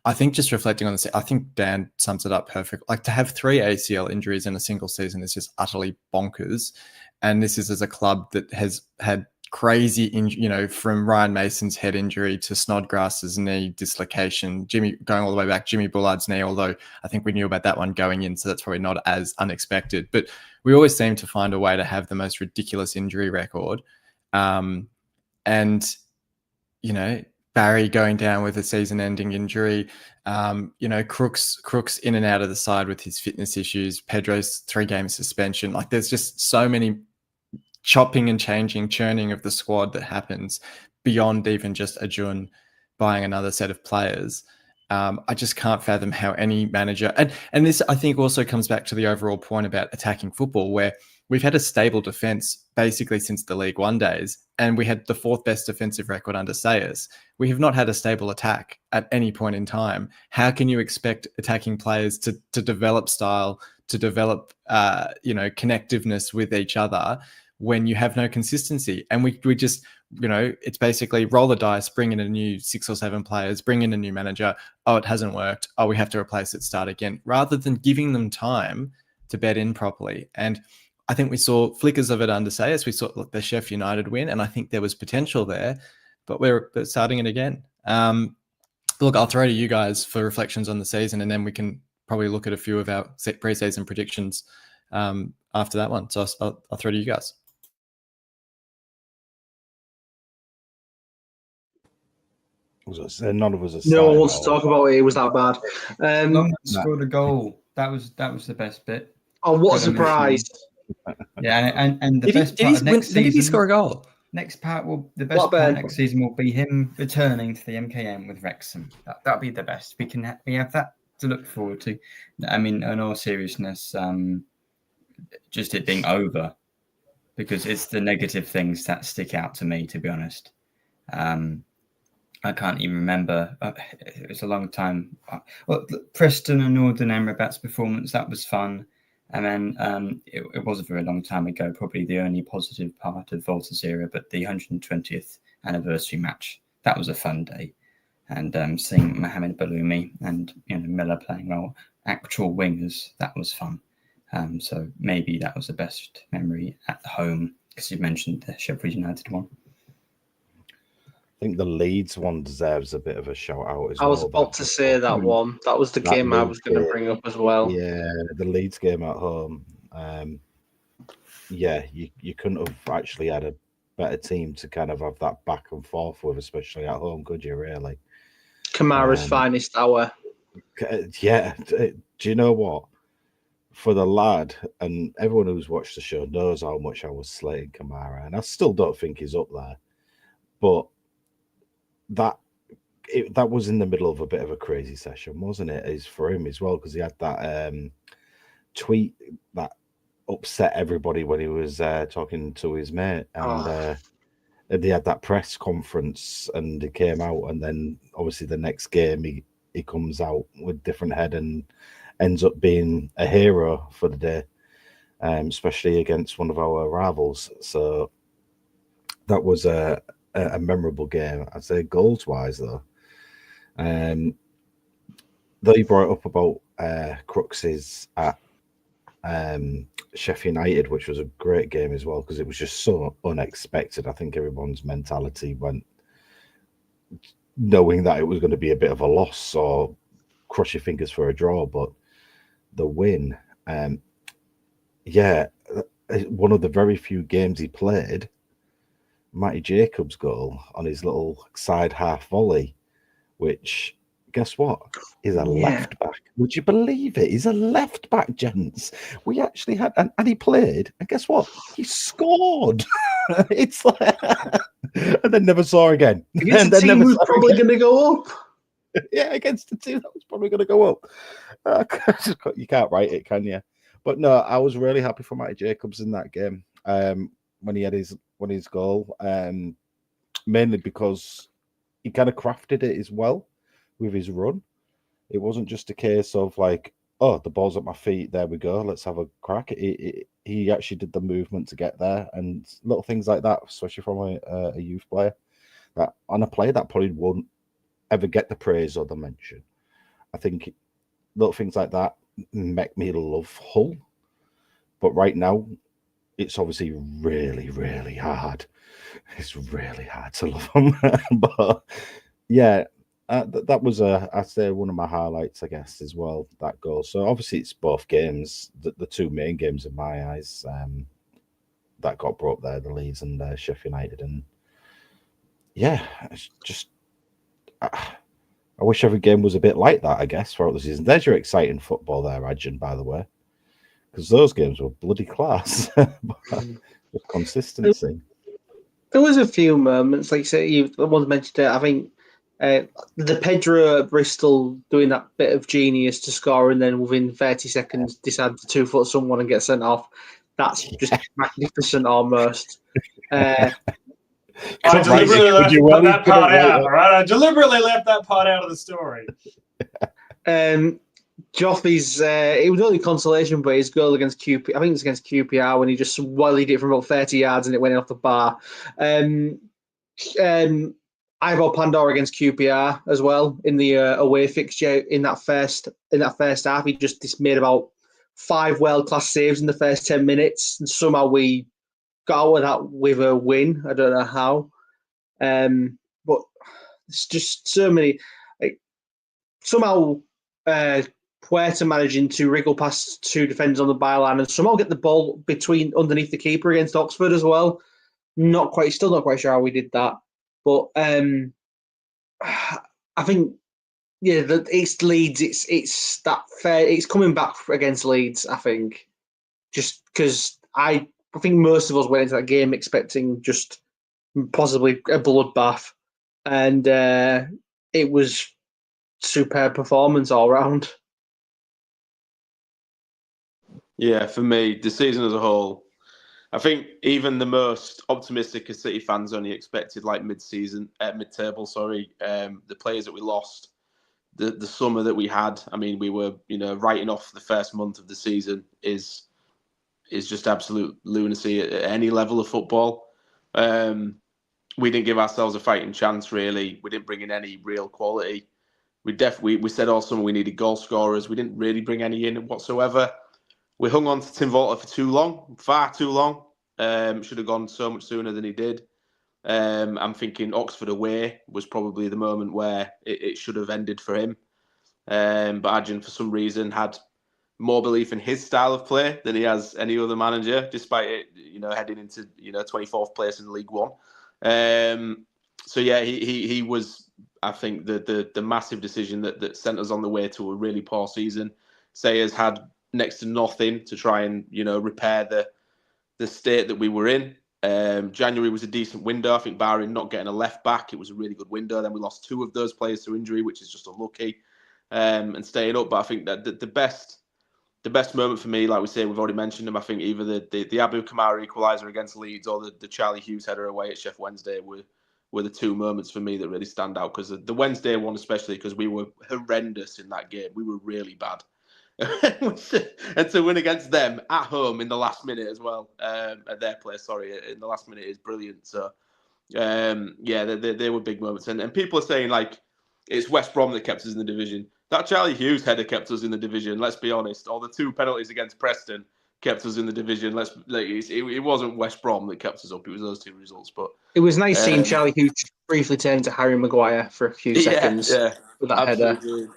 I think just reflecting on this, I think Dan sums it up perfect. Like to have 3 ACL injuries in a single season is just utterly bonkers. And this is as a club that has had crazy, from Ryan Mason's head injury to Snodgrass's knee dislocation, going all the way back, Jimmy Bullard's knee, although I think we knew about that one going in, so that's probably not as unexpected. But we always seem to find a way to have the most ridiculous injury record. And Barry going down with a season-ending injury, Crooks in and out of the side with his fitness issues, Pedro's 3-game suspension. Like there's just so many chopping and churning of the squad that happens beyond even just Acun buying another set of players. I just can't fathom how any manager, and this I think also comes back to the overall point about attacking football, where we've had a stable defense basically since the League One days, and we had the 4th best defensive record under Sayers. We have not had a stable attack at any point in time. How can you expect attacking players to develop style, to develop connectiveness with each other when you have no consistency? And we just, it's basically roll the dice, bring in a new 6 or 7 players, bring in a new manager. Oh, it hasn't worked. Oh, we have to replace it, start again, rather than giving them time to bed in properly. And I think we saw flickers of it under Sayers. We saw the Sheffield United win, and I think there was potential there, but we're starting it again. Look, I'll throw to you guys for reflections on the season, and then we can probably look at a few of our pre-season predictions after that one. So I'll throw to you guys. None of us are. No one wants to talk about it. It was that bad. Long scored a goal. That was the best bit. Oh, what a surprise! Yeah, and the best part of next season. Did he score a goal? Next part the best part next season will be him returning to the MKM with Wrexham. That'll be the best. We have that to look forward to. I mean, in all seriousness, just it being over, because it's the negative things that stick out to me, to be honest. I can't even remember. It was a long time. Well, Preston and Northern Amrabat's performance, that was fun. And then it was a very long time ago, probably the only positive part of Volta's era, but the 120th anniversary match, that was a fun day. And seeing Mohamed Baloumi and Miller playing well, actual wingers, that was fun. So maybe that was the best memory at home, because you mentioned the Sheffield United one. I think the Leeds one deserves a bit of a shout out as well. I was about to say that one. That was the game I was going to bring up as well. Yeah, the Leeds game at home. Yeah, you couldn't have actually had a better team to kind of have that back and forth with, especially at home, could you really? Kamara's finest hour. Yeah. Do you know what? For the lad, and everyone who's watched the show knows how much I was slating Kamara, and I still don't think he's up there. But that was in the middle of a bit of a crazy session, wasn't it? Is for him as well, because he had that tweet that upset everybody when he was talking to his mate, and they had that press conference, and he came out, and then obviously the next game he comes out with different head and ends up being a hero for the day, especially against one of our rivals. So that was a memorable game. I'd say goals wise though. Though you brought up about Cruxes at Sheffield United, which was a great game as well, because it was just so unexpected. I think everyone's mentality went knowing that it was going to be a bit of a loss or cross your fingers for a draw, but the win, one of the very few games he played, Matty Jacobs' goal on his little side half volley, which, guess what? Is a left back. Would you believe it? He's a left back, gents. We actually had, and he played, and guess what? He scored. It's like, and then never saw again. Against a team who's probably going to go up. Yeah, against the team that was probably going to go up. You can't write it, can you? But no, I was really happy for Matty Jacobs in that game when he had his goal, mainly because he kind of crafted it as well with his run. It wasn't just a case of like, oh, the ball's at my feet, there we go, let's have a crack. He actually did the movement to get there, and little things like that, especially from a youth player, that on a player that probably won't ever get the praise or the mention. I think little things like that make me love Hull, but right now it's obviously really, really hard. It's really hard to love them. But yeah, that was I'd say one of my highlights, I guess, as well, that goal. So obviously it's both games, the two main games in my eyes, that got brought there, the Leeds and Sheffield United. And yeah, it's just I wish every game was a bit like that, I guess, throughout the season. There's your exciting football there, Acun, by the way, because those games were bloody class. With consistency. There was a few moments, like you say, you once mentioned it. I think the Pedro at Bristol doing that bit of genius to score, and then within 30 seconds decide to 2-foot someone and get sent off. That's just magnificent, almost. I deliberately left that part out. All right, I deliberately left that part out of the story. Joffrey's, it was only consolation, but his goal against QPR, I think it was against QPR, when he just volleyed it from about 30 yards and it went off the bar. Ivor Pandora against QPR as well in the away fixture in that first half. He just made about 5 world-class saves in the first 10 minutes, and somehow we got out of that with a win. I don't know how, but it's just so many. Like, somehow Puerta managing to wriggle past 2 defenders on the byline and somehow get the ball underneath the keeper against Oxford as well. Still not quite sure how we did that, but I think it's Leeds. It's that fair. It's coming back against Leeds. I think just because I think most of us went into that game expecting just possibly a bloodbath, and it was superb performance all round. Yeah, for me, the season as a whole, I think even the most optimistic of City fans only expected like mid-table. The players that we lost, the summer that we had. I mean, we were writing off the first month of the season is just absolute lunacy at any level of football. We didn't give ourselves a fighting chance, really. We didn't bring in any real quality. We said all summer we needed goal scorers. We didn't really bring any in whatsoever. We hung on to Tim Volta for too long, far too long. Should have gone so much sooner than he did. I'm thinking Oxford away was probably the moment where it should have ended for him. But Acun, for some reason, had more belief in his style of play than he has any other manager, despite it, heading into 24th place in League One. So yeah, he was, I think, the massive decision that sent us on the way to a really poor season. Sayers had next to nothing to try and repair the state that we were in. January was a decent window. I think barring not getting a left back, it was a really good window. Then we lost 2 of those players to injury, which is just unlucky, and staying up. But I think that the best moment for me, like we say, we've already mentioned him. I think either the Abu Kamara equaliser against Leeds or the Charlie Hughes header away at Sheffield Wednesday were the 2 moments for me that really stand out. Because the Wednesday one, especially because we were horrendous in that game. We were really bad. And to win against them at home in the last minute as well, at their place, in the last minute is brilliant. So, yeah, they were big moments. And people are saying, like, it's West Brom that kept us in the division. That Charlie Hughes header kept us in the division, let's be honest. Or the 2 penalties against Preston kept us in the division. It wasn't West Brom that kept us up. It was those 2 results. But it was nice seeing Charlie Hughes briefly turn into Harry Maguire for a few seconds with that absolutely. header.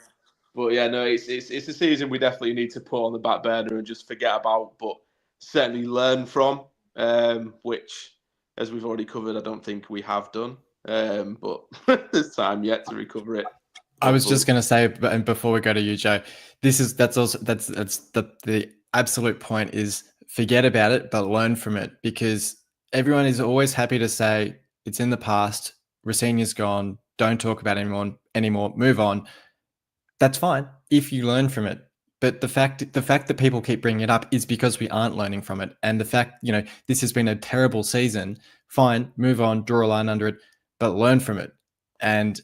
But yeah, no, it's a season we definitely need to put on the back burner and just forget about, but certainly learn from, which, as we've already covered, I don't think we have done. But there's time yet to recover it. I was just going to say, and before we go to you, Joe, that's the absolute point is forget about it, but learn from it, because everyone is always happy to say it's in the past. Rosenior's gone. Don't talk about it anymore. Move on. That's fine if you learn from it. But the fact that people keep bringing it up is because we aren't learning from it. And the fact, this has been a terrible season. Fine, move on, draw a line under it, but learn from it. And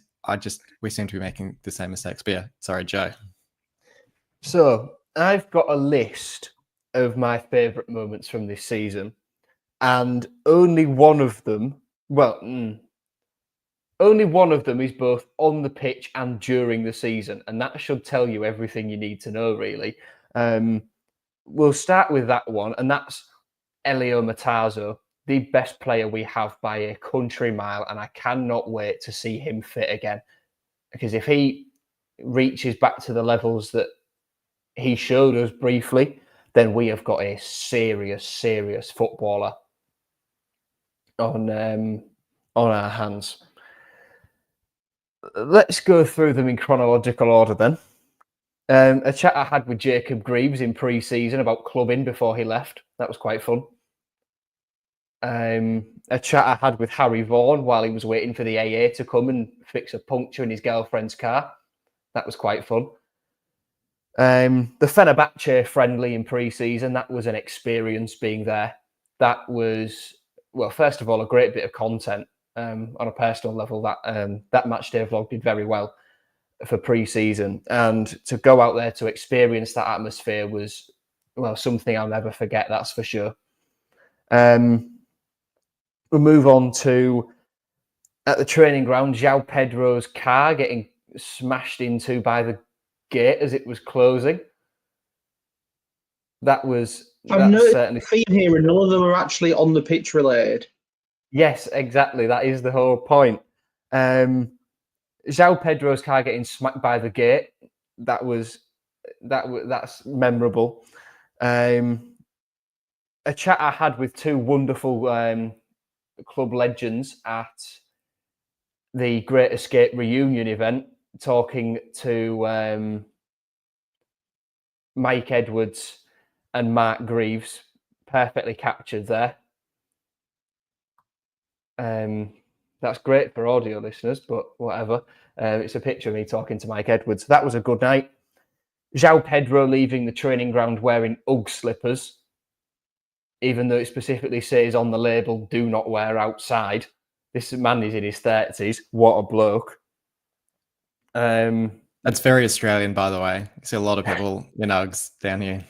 we seem to be making the same mistakes. But yeah, sorry, Joe. So I've got a list of my favourite moments from this season, and only one of them, only one of them is both on the pitch and during the season, and that should tell you everything you need to know, really. We'll start with that one, and that's Elio Matazo, the best player we have by a country mile, and I cannot wait to see him fit again. Because if he reaches back to the levels that he showed us briefly, then we have got a serious footballer on our hands. Let's go through them in chronological order then. A chat I had with Jacob Greaves in pre-season about clubbing before he left. That was quite fun. A chat I had with Harry Vaughan while he was waiting for the AA to come and fix a puncture in his girlfriend's car. That was quite fun. The Fenerbahce friendly in pre-season, that was an experience being there. That was, well, first of all, a great bit of content. On a personal level, that match day vlog did very well for pre-season, and to go out there to experience that atmosphere was, well, something I'll never forget. That's for sure. We'll move on to at the training ground, João Pedro's car getting smashed into by the gate as it was closing. I've noticed certainly a theme here, and none of them are actually on the pitch related. Yes, exactly. That is the whole point. João Pedro's car getting smacked by the gate. That's memorable. A chat I had with 2 wonderful club legends at the Great Escape reunion event, talking to Mike Edwards and Mark Greaves. Perfectly captured there. That's great for audio listeners, but whatever. It's a picture of me talking to Mike Edwards. That was a good night. João Pedro leaving the training ground wearing Ugg slippers, even though it specifically says on the label, do not wear outside. This man is in his 30s. What a bloke. That's very Australian, by the way. You see a lot of people in Uggs down here.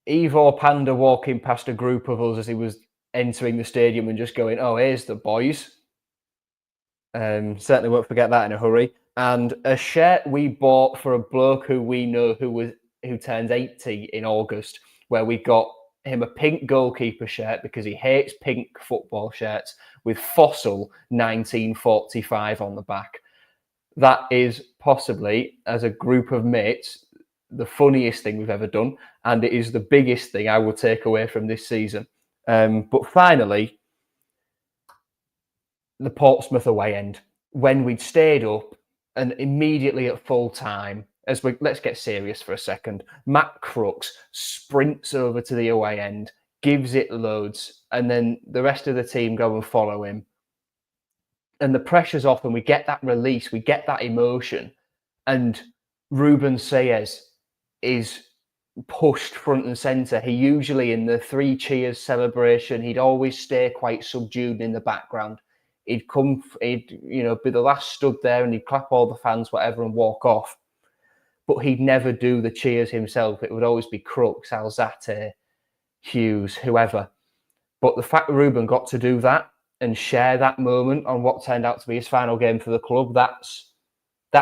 Ivo Panda walking past a group of us as he was entering the stadium and just going, oh, here's the boys. Certainly won't forget that in a hurry. And a shirt we bought for a bloke who we know who turns 80 in August, where we got him a pink goalkeeper shirt because he hates pink football shirts with Fossil 1945 on the back. That is possibly, as a group of mates, the funniest thing we've ever done, and it is the biggest thing I will take away from this season. But finally, the Portsmouth away end, when we'd stayed up and immediately at full time, let's get serious for a second, Matt Crooks sprints over to the away end, gives it loads, and then the rest of the team go and follow him. And the pressure's off and we get that release, we get that emotion. And Ruben Sayers is pushed front and centre. He usually, in the 3 cheers celebration, he'd always stay quite subdued in the background. He'd be the last stood there and he'd clap all the fans, whatever, and walk off. But he'd never do the cheers himself. It would always be Crooks, Alzate, Hughes, whoever. But the fact that Ruben got to do that and share that moment on what turned out to be his final game for the club, that's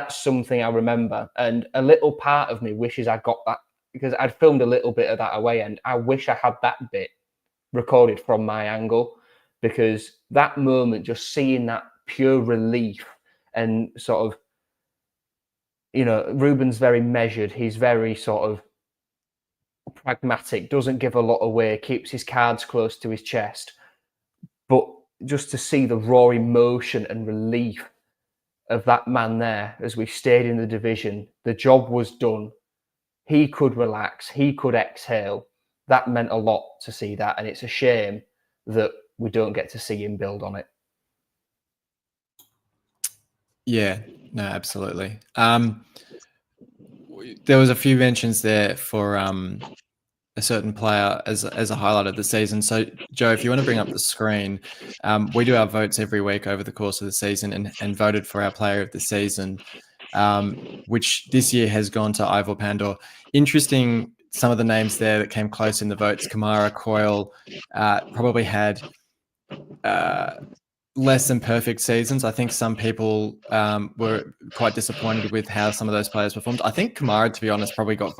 something I remember. And a little part of me wishes I got that, because I'd filmed a little bit of that away end. I wish I had that bit recorded from my angle, because that moment, just seeing that pure relief and sort of, Ruben's very measured. He's very sort of pragmatic, doesn't give a lot away, keeps his cards close to his chest. But just to see the raw emotion and relief of that man there as we stayed in the division, the job was done. He could relax, he could exhale. That meant a lot to see that, and it's a shame that we don't get to see him build on it. Yeah, no, absolutely. There was a few mentions there for a certain player as a highlight of the season. So, Joe, if you want to bring up the screen, we do our votes every week over the course of the season and voted for our player of the season, which this year has gone to Ivor Pandor. Interesting, some of the names there that came close in the votes. Kamara, Coyle probably had less than perfect seasons. I think some people were quite disappointed with how some of those players performed. I think Kamara, to be honest, probably got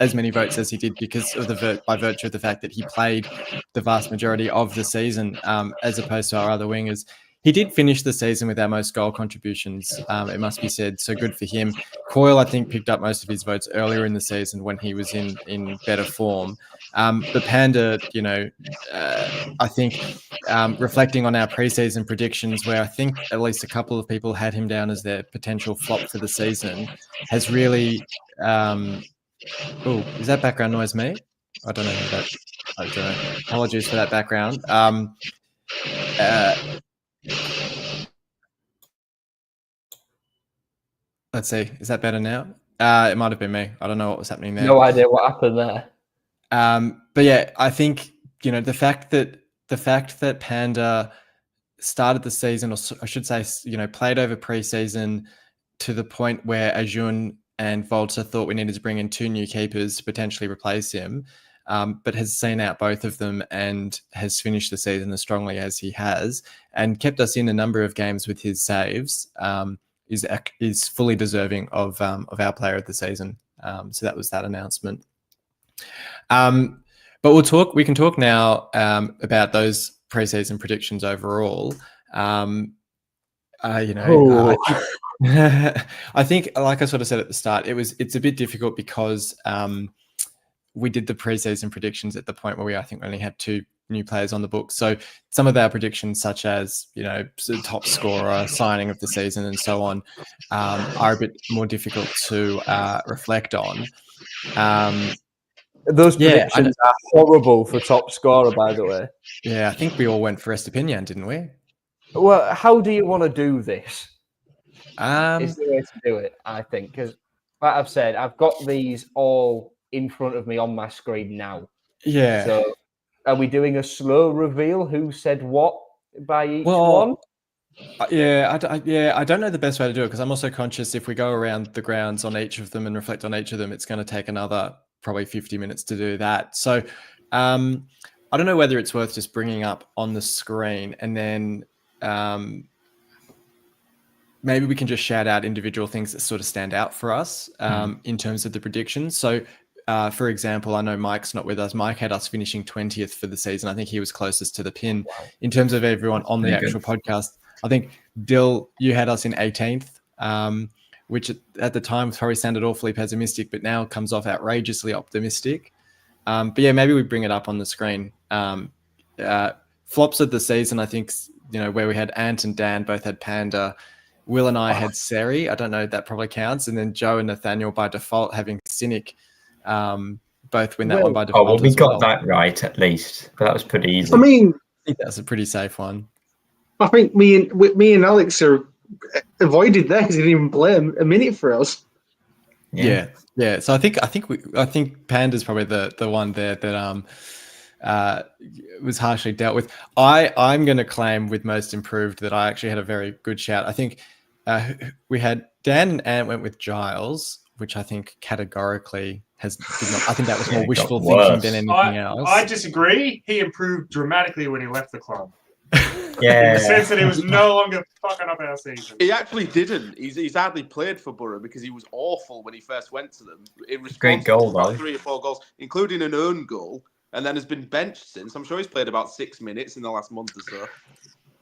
as many votes as he did because of by virtue of the fact that he played the vast majority of the season, as opposed to our other wingers. He did finish the season with our most goal contributions, it must be said, so good for him. Coyle, I think, picked up most of his votes earlier in the season when he was in better form. But Panda, I think reflecting on our preseason predictions, where I think at least a couple of people had him down as their potential flop for the season, has really... is that background noise me? I don't know. I don't know. Apologies for that background. Let's see. Is that better now? It might have been me. I don't know what was happening there. No idea what happened there. But yeah, I think the fact that Panda started the season, or I should say, played over preseason to the point where Acun and Volta thought we needed to bring in 2 new keepers to potentially replace him, but has seen out both of them and has finished the season as strongly as he has and kept us in a number of games with his saves, is fully deserving of our player of the season. So that was that announcement. But we can talk now about those preseason predictions overall. I think, like I sort of said at the start, it's a bit difficult because we did the preseason predictions at the point where I think we only had 2 new players on the book. So some of our predictions, such as top scorer, signing of the season, and so on, are a bit more difficult to reflect on. Those predictions are horrible for top scorer, by the way. Yeah, I think we all went for Estepinian, didn't we? Well, how do you want to do this? Is the way to do it, I think, because, like I've said, I've got these all in front of me on my screen now. Yeah. So, are we doing a slow reveal? Who said what by each one? Yeah, I don't know the best way to do it, because I'm also conscious if we go around the grounds on each of them and reflect on each of them, it's going to take another probably 50 minutes to do that. So I don't know whether it's worth just bringing up on the screen and then maybe we can just shout out individual things that sort of stand out for us in terms of the predictions. So for example, I know Mike's not with us. Mike had us finishing 20th for the season. I think he was closest to the pin. In terms of everyone on the actual podcast, I think Dill, you had us in 18th. which at the time probably sounded awfully pessimistic, but now comes off outrageously optimistic. But yeah, maybe we bring it up on the screen. Flops of the season, I think, where we had Ant and Dan both had Panda. Will and I had Seri. I don't know, that probably counts. And then Joe and Nathaniel by default having Cynic. Both win that one by default. Oh, well, we got that right at least. But that was pretty easy. I mean, I think that's a pretty safe one. I think me and Alex are avoided there because he didn't even play a minute for us. Yeah. So I think Panda's probably the one there that was harshly dealt with. I'm going to claim with most improved that I actually had a very good shout. I think we had Dan and Ant went with Giles, which I think categorically I think that was more wishful thinking than anything else. I disagree. He improved dramatically when he left the club. Yeah. In the sense that he was no longer fucking up our season. He actually didn't. He's hardly played for Borough because he was awful when he first went to them. In response Great goal, to about though. 3 or 4 goals, including an own goal, and then has been benched since. I'm sure he's played about 6 minutes in the last month or so.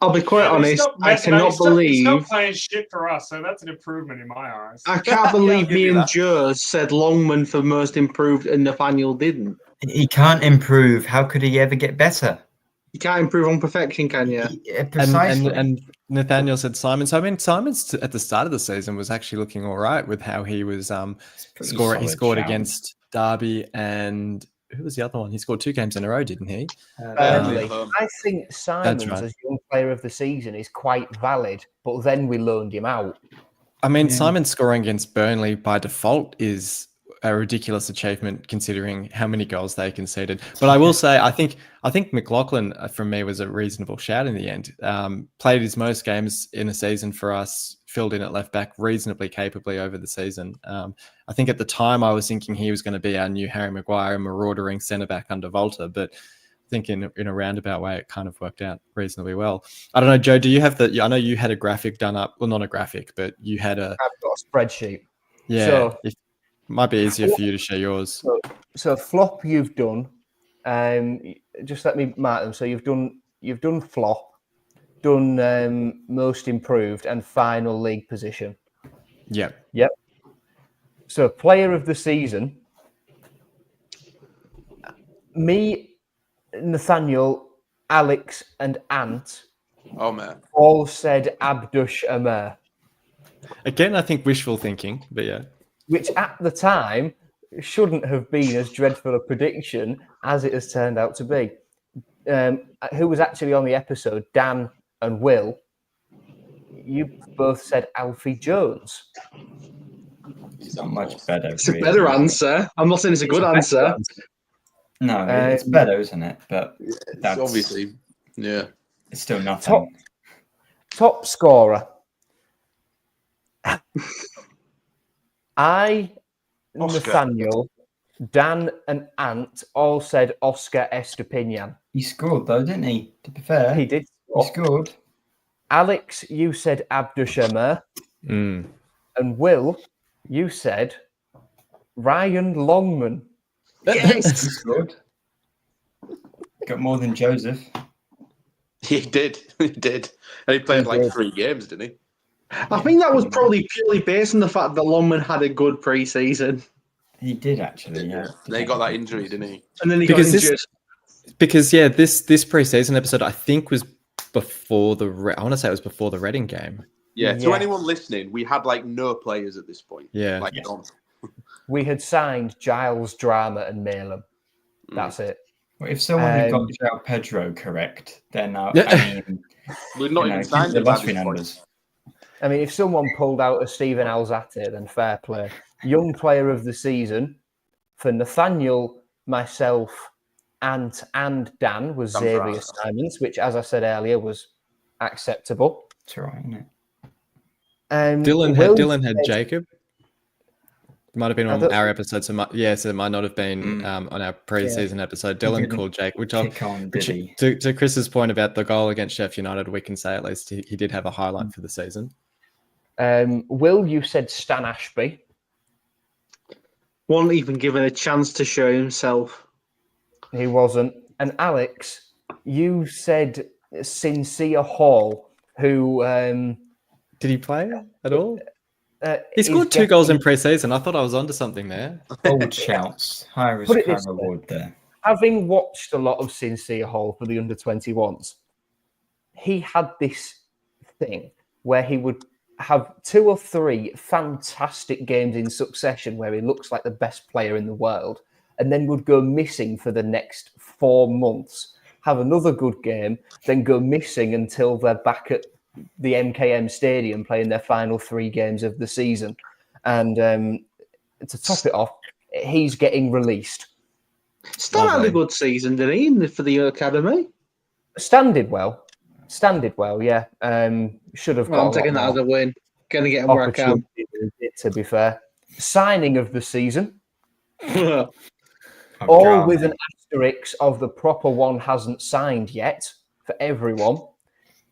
I'll be quite honest. I cannot believe he's not playing shit for us, so that's an improvement in my eyes. I can't believe me and Joe said Longman for most improved and Nathaniel didn't. He can't improve. How could he ever get better? You can't improve on perfection, can you? Yeah, precisely. And Nathaniel said Simon. So I mean, Simon's at the start of the season was actually looking all right with how he was scoring. He scored against Derby, and who was the other one? He scored 2 games in a row, didn't he? Burnley. I think Simons right. as young player of the season is quite valid, but then we loaned him out. I mean, Simon scoring against Burnley by default is a ridiculous achievement considering how many goals they conceded. But I will say, I think McLaughlin from me was a reasonable shout in the end. Played his most games in a season for us, filled in at left back reasonably capably over the season. I think at the time I was thinking he was going to be our new Harry Maguire, maraudering centre back under Volta, but I think in a roundabout way it kind of worked out reasonably well. I don't know, Joe, do you have I know you had a graphic done up, well, not a graphic, but you had I've got a spreadsheet. Yeah. So, might be easier for you to share yours. So flop you've done. Just let me mark them. So you've done flop, done most improved, and final league position. Yep. So player of the season. Me, Nathaniel, Alex, and Ant. Oh man. All said Abdush Amer. Again, I think wishful thinking, but yeah. Which at the time shouldn't have been as dreadful a prediction as it has turned out to be. Who was actually on the episode, Dan and Will, you both said Alfie Jones. It's not much better. It's a better answer. I'm not saying it's a good answer. No, it's better, isn't it? But that's obviously, yeah. It's still nothing. Top scorer. Nathaniel, Dan, and Ant all said Oscar Estepinian. He scored though, didn't he? To be fair, he did. He scored. Alex, you said Abdushamer. And Will, you said Ryan Longman. Yes, he scored. Got more than Joseph. He did. He did. And he played like 3 games, didn't he? I think that was probably purely based on the fact that Longman had a good pre-season. He did actually, yeah. Then he got that injury, didn't he? And then he got injured. This pre-season episode I think was before I want to say it was before the Reading game. Yeah. To anyone listening, we had like no players at this point. Yeah. Like none. We had signed Giles, Drama, and Malem. That's it. Well, if someone had got João Pedro correct, then I mean, we're not even signed the him lottery at this point. numbers. I mean, if someone pulled out a Stephen Alzate, then fair play. Young player of the season for Nathaniel, myself, Ant, and Dan was Xavier Simons, which, as I said earlier, was acceptable. That's right, isn't it? Dylan had Jacob. It might have been on our episode, so it might not have been on our pre-season episode. Dylan called Jake, which to Chris's point about the goal against Sheffield United, we can say at least he did have a highlight for the season. Will, you said Stan Ashby. Wasn't even given a chance to show himself. He wasn't. And Alex, you said Sincere Hall, who... did he play at all? He is scored 2 goals in getting- pre-season. I thought I was onto something there. Bold shouts. High risk, Put it high this way. reward there. Having watched a lot of Sincere Hall for the under-21s, he had this thing where he would have 2 or 3 fantastic games in succession where he looks like the best player in the world, and then would go missing for the next 4 months, have another good game, then go missing until they're back at the MKM Stadium playing their final 3 games of the season. And to top it off, he's getting released. Still had a Lovely. good season, didn't he, for the academy? Standard well, yeah. Should have Well, got I'm taking that as a win. Gonna get him where I can. opportunity than he did, to be fair. Signing of the season, Oh, all drama. with an asterisk of the proper one hasn't signed yet for everyone.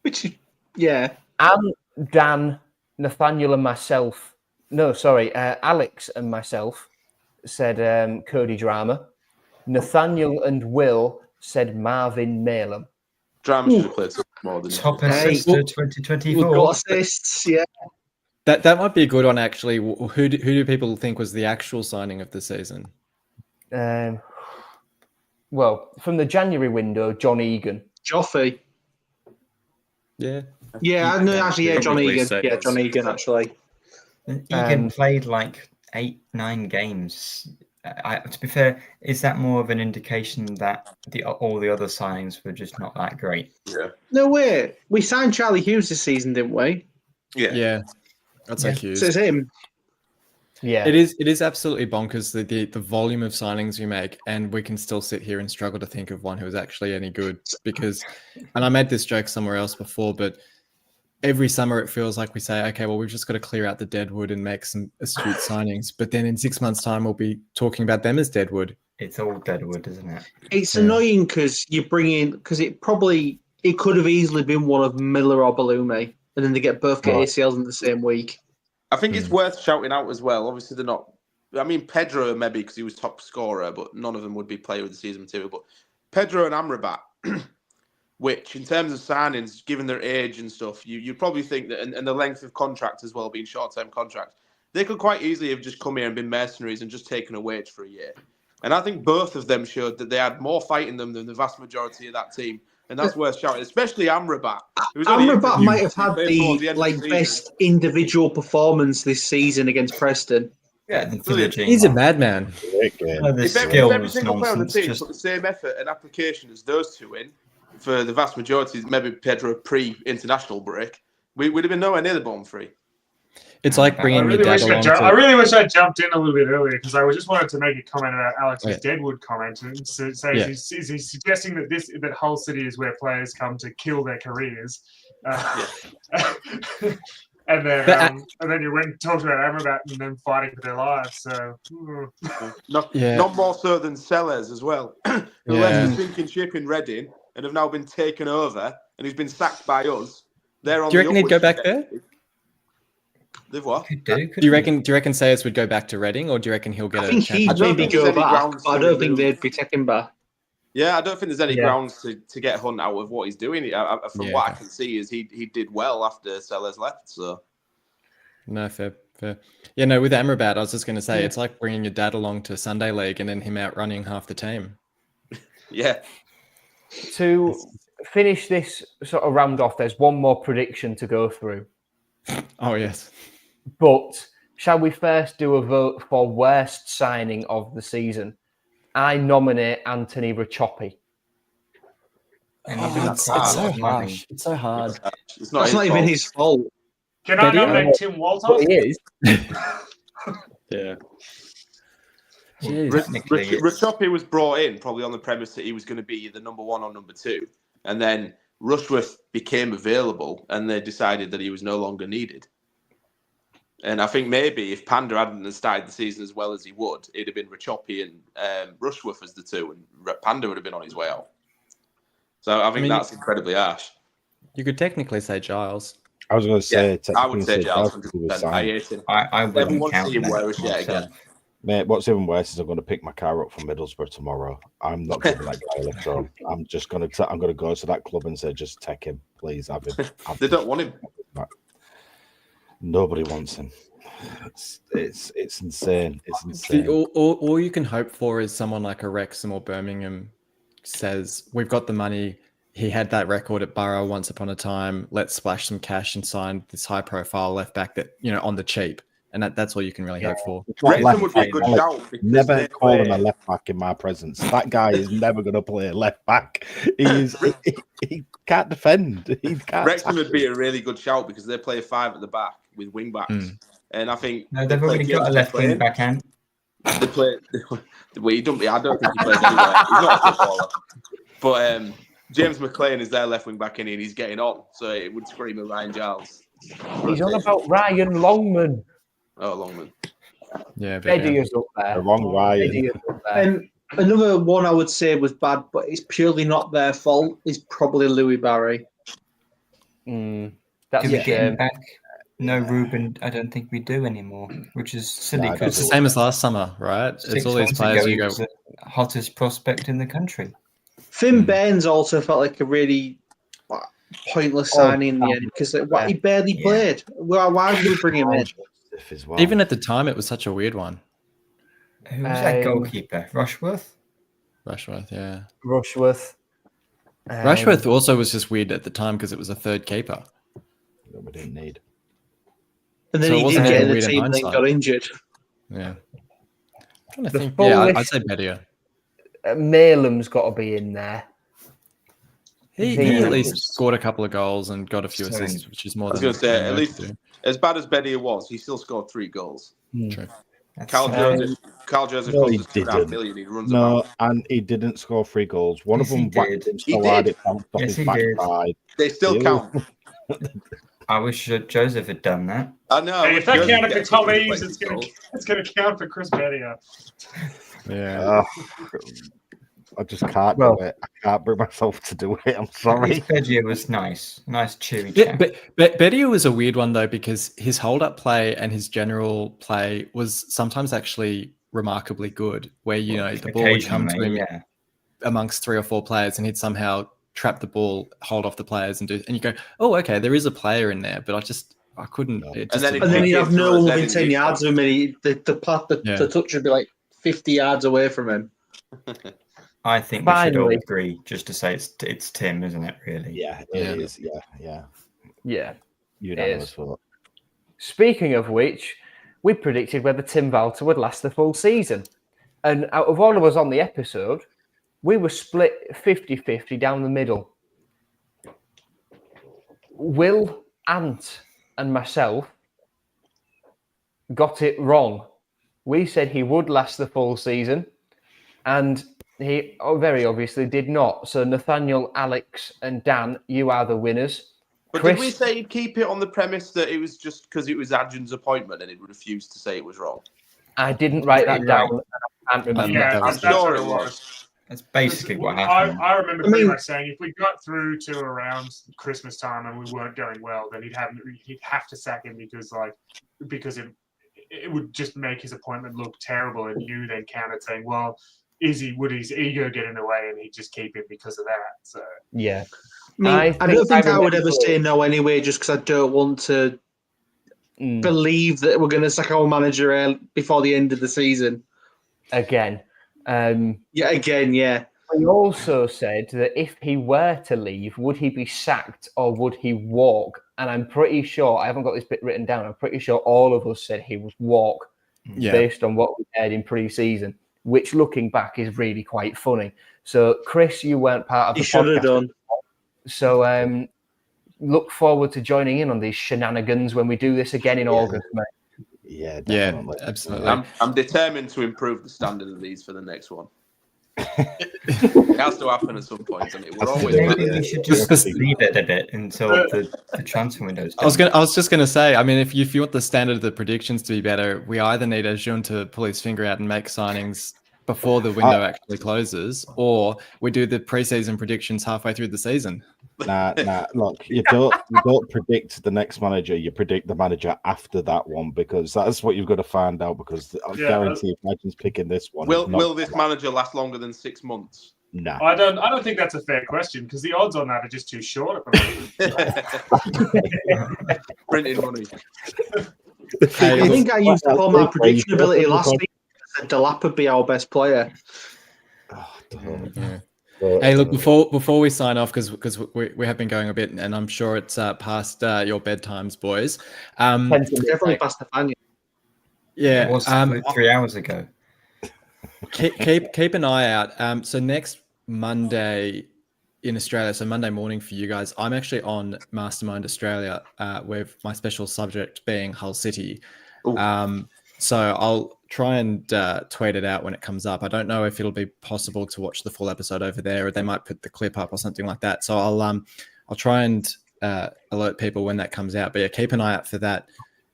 Which, yeah. And Dan, Nathaniel and myself, Alex and myself said Cody Drama. Nathaniel and Will said Marvin Malem. Drama should have played more than Top he did. assist Hey. of We've 2024. got assists, yeah. That might be a good one, actually. Who do people think was the actual signing of the season? Well, from the January window, John Egan. Joffy. Yeah. Yeah, I know, actually, yeah, John Probably Egan. so. Yeah, John Egan, actually. Egan played like 8-9 games. To be fair, is that more of an indication that all the other signings were just not that great? Yeah. No way. We signed Charlie Hughes this season, didn't we? Yeah. Yeah. That's like So huge. it's him. Yeah. It is absolutely bonkers the volume of signings we make, and we can still sit here and struggle to think of one who is actually any good. Because, and I made this joke somewhere else before, but every summer it feels like we say, okay, well, we've just got to clear out the deadwood and make some astute signings. But then in 6 months' time, we'll be talking about them as deadwood. It's all deadwood, isn't it? It's Yeah. annoying because you bring in, because it could have easily been one of Miller or Balumi, and then they both get Right. ACLs in the same week. I think it's worth shouting out as well. Obviously, they're not. I mean, Pedro maybe because he was top scorer, but none of them would be player of the season material. But Pedro and Amrabat, which in terms of signings, given their age and stuff, you'd probably think that, and the length of contract as well, being short-term contracts, they could quite easily have just come here and been mercenaries and just taken a wage for a year. And I think both of them showed that they had more fight in them than the vast majority of that team. And that's worth shouting, especially Amrabat. Amrabat might have had the the best individual performance this season against Preston. Yeah, brilliant. He's a madman. Great game. The If skills every single player on the nonsense, team put the same effort and application as those two in, for the vast majority, maybe Pedro pre-international break, we'd have been nowhere near the bottom 3. It's like I bringing your really, dad wish along I to... really wish I jumped in a little bit earlier because I just wanted to make a comment about Alex's Yeah. Deadwood comment and say Yeah. is he suggesting that Hull City is where players come to kill their careers? And then you went and talked about Amrabat and them fighting for their lives. So Not more so than Sellers as well, who left the sinking ship in Reading and have now been taken over, and he's been sacked by us. They're on. Do you reckon he'd go back there? They've what? could Do you reckon Sayers would go back to Reading, or do you reckon he'll get I think a he'd championship? maybe think there's go any back, grounds but I to don't think remove- they'd be taking back. Yeah, I don't think there's any Yeah. grounds to get Hunt out of what he's doing. From Yeah, what I okay. can see, is he did well after Sellers left. So No, fair. Yeah, no, with Amrabat, I was just going to say, it's like bringing your dad along to Sunday League and then him out running half the team. yeah, To finish this sort of round off, there's one more prediction to go through. Oh, yes. But shall we first do a vote for worst signing of the season? I nominate Anthony Rachopi. It's so harsh. It's so hard. it's not. That's not even fault. his fault. can I But yeah. nominate Tim But Walters? he is. Yeah. Jeez. Technically, it's- Rachopi was brought in probably on the premise that he was going to be the number 1 or number 2, and then Rushworth became available, and they decided that he was no longer needed. And I think maybe if Panda hadn't started the season as well as he would, it'd have been Rachopi and Rushworth as the 2, and Panda would have been on his way out. So I think that's incredibly harsh. You could technically say Giles. I was going to say, I would say Giles technically he was 100%. I signed. hate him. I Everyone wouldn't count see him that wear his yet myself. again. Mate, what's even worse is I'm going to pick my car up from Middlesbrough tomorrow. I'm not giving that guy a lift, so I'm just going to I'm going to go to that club and say, just take him, please. Have him. They don't want him. Nobody wants him. It's insane. It's insane. All you can hope for is someone like a Wrexham or Birmingham says, we've got the money. He had that record at Borough once upon a time. Let's splash some cash and sign this high-profile left back that, on the cheap. And that's all you can really hope for. Wrexham would be a good shout. Never call him a left back in my presence. That guy is never going to play left back. He can't defend. He can't. Wrexham would be a really good shout because they play 5 at the back with wing backs, and I think they've already got a left wing back hand. They play. Well, I don't think he plays anywhere. He's not a footballer, but James McLean is their left wing back and he's getting on, so it would scream at Ryan Giles. He's on about Ryan Longman. Oh, Longman. Yeah, Eddie is up there. The wrong Ryan. And another one I would say was bad, but it's purely not their fault, is probably Louis Barry. That's Do we a get shame. him back? No, Ruben, I don't think we do anymore, which is silly. No, It's the same as last summer, right? It's all these players who go. The hottest prospect in the country. Finn Bairns also felt like a really pointless signing in the end because he barely played. Why did we bring him in? As well. Even at the time, it was such a weird one. Who was that goalkeeper? Rushworth? Rushworth, yeah. Rushworth. Rushworth also was just weird at the time because it was a third keeper. That we didn't need. And then So it he wasn't did get even in the weird in team and then hindsight. got injured. Yeah. I'm trying to think. full Yeah, I'd list- say Bedia. Malam's got to be in there. He Yeah. at least scored a couple of goals and got a few Sorry. assists, which is more I was than going to say, than at most least do. as bad as Bedia was, he still scored 3 goals. True. Carl Joseph No, he cost us 2.5 didn't. million. He runs No, about. and he didn't score 3 goals. One Yes, of he them whacked did. him He so hard did. it bounced off Yes, his he did. backside. They still Ew. count. I wish Joseph had done that. I know. Hey, if that Joseph counted for gets Tom plenty Eaves, of it's goals. going to count for Chris Bedia. Yeah. I just can't Well- do it. I can't bring myself to do it. I'm sorry. Bedia was nice. Nice, cheery Yeah, chap. but Bedia was a weird one though because his hold-up play and his general play was sometimes actually remarkably good. Where the ball would come to him yeah. amongst 3 or 4 players, and he'd somehow trap the ball, hold off the players, and you go, oh, okay, there is a player in there, but I couldn't. No. It And just then didn't And then work. he'd have no one within 10 Then yards of him, and the touch would be like 50 yards away from him. I think we should all Finally. agree just to say it's Tim, isn't it, really? Yeah, Yeah. it is. Yeah. Yeah. Unanimous is. vote. Speaking of which, we predicted whether Tim Walter would last the full season. And out of all of us on the episode, we were split 50-50 down the middle. Will, Ant, and myself got it wrong. We said he would last the full season, and he very obviously did not. So Nathaniel, Alex, and Dan, you are the winners. But Chris, did we say he'd keep it on the premise that it was just because it was Adjun's appointment and he refused to say it was wrong? I didn't write that Right. down. And I can't remember. Yeah, that I'm was- that's sure what it it was. was. That's basically what I happened. remember I pretty mean- much saying if we got through to around Christmas time and we weren't going well, then he'd have to sack him because it would just make his appointment look terrible, and you then countered saying, well, would his ego get in the way, and he'd just keep him because of that. So Yeah. I don't think I would remember- ever say no anyway, just because I don't want to believe that we're going to sack our manager before the end of the season. Again. Yeah, again, yeah. He also said that if he were to leave, would he be sacked or would he walk? And I'm pretty sure, I haven't got this bit written down, I'm pretty sure all of us said he would walk Yeah. based on what we heard in pre-season, which looking back is really quite funny. So, Chris, you weren't part of the He should have podcast. done. So, look forward to joining in on these shenanigans when we do this again in August, mate. Yeah, Yeah, definitely. absolutely. I'm determined to improve the standard of these for the next one. It has to happen at some point. I mean, we're always Maybe we should just Just- leave it a bit until the transfer window's I was done. just gonna say. I mean, if you want the standard of the predictions to be better, we either need Acun to pull his finger out and make signings before the window actually closes, or we do the preseason predictions halfway through the season. Nah. Look, you don't predict the next manager. You predict the manager after that one because that's what you've got to find out. Because I Yeah, guarantee if Legends picking this one, Will this manager last longer than 6 months? Nah. I don't think that's a fair question because the odds on that are just too short at the moment. Printing money. Hey, I think I used up all my That's prediction crazy. ability last week. I said Delap would be our best player. Oh, don't. Yeah. But, Hey, look, before we sign off, because we have been going a bit, and I'm sure it's past your bedtimes, boys. Definitely past the fan. Yeah, It was 3 hours ago. keep an eye out. So next Monday in Australia, so Monday morning for you guys, I'm actually on Mastermind Australia, with my special subject being Hull City. Ooh. So I'll try and tweet it out when it comes up. I don't know if it'll be possible to watch the full episode over there, or they might put the clip up or something like that. So I'll try and alert people when that comes out. But yeah, keep an eye out for that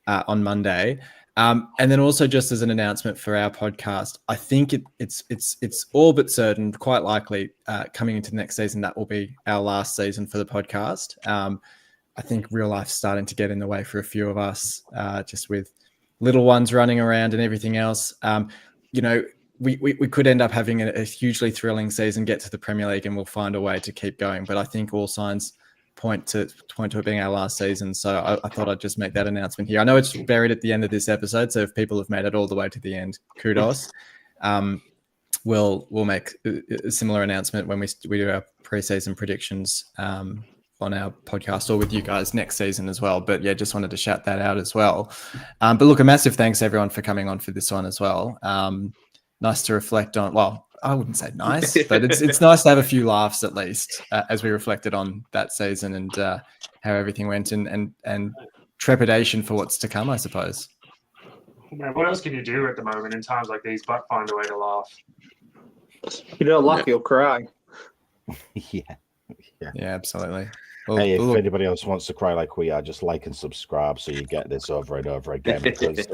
on Monday. And then also, just as an announcement for our podcast, I think it's all but certain, quite likely, coming into the next season, that will be our last season for the podcast. I think real life's starting to get in the way for a few of us, just with little ones running around and everything else. We could end up having a hugely thrilling season, get to the Premier League, and we'll find a way to keep going. But I think all signs point to it being our last season. So I thought I'd just make that announcement here. I know it's buried at the end of this episode, so if people have made it all the way to the end, kudos. We'll make a similar announcement when we do our preseason predictions on our podcast, or with you guys next season as well. But yeah, just wanted to shout that out as well. But look, a massive thanks everyone for coming on for this one as well. Nice to reflect on. Well, I wouldn't say nice, but it's nice to have a few laughs at least as we reflected on that season and how everything went, and trepidation for what's to come, I suppose. Man, what else can you do at the moment in times like these but find a way to laugh? You don't laugh, you'll cry. yeah. Yeah, absolutely. Well, Hey, if look, anybody else wants to cry like we are, just like and subscribe so you get this over and over again. Because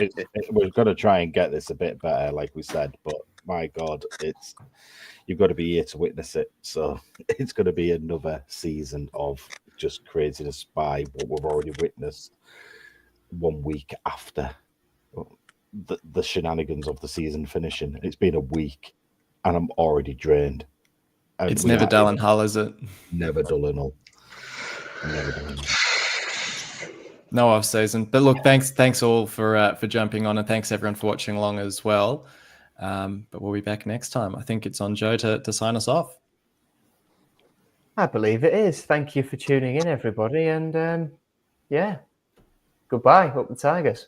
we're going to try and get this a bit better, like we said. But my God, you've got to be here to witness it. So it's going to be another season of just craziness by what we've already witnessed 1 week after the shenanigans of the season finishing. It's been a week, and I'm already drained. And it's never dull in Hull, is it? Never dull in Hull. No off season. But look, thanks all for jumping on, and thanks everyone for watching along as well. But we'll be back next time. I think it's on Joe to sign us off. I believe it is. Thank you for tuning in, everybody. And yeah, goodbye. Up the Tigers.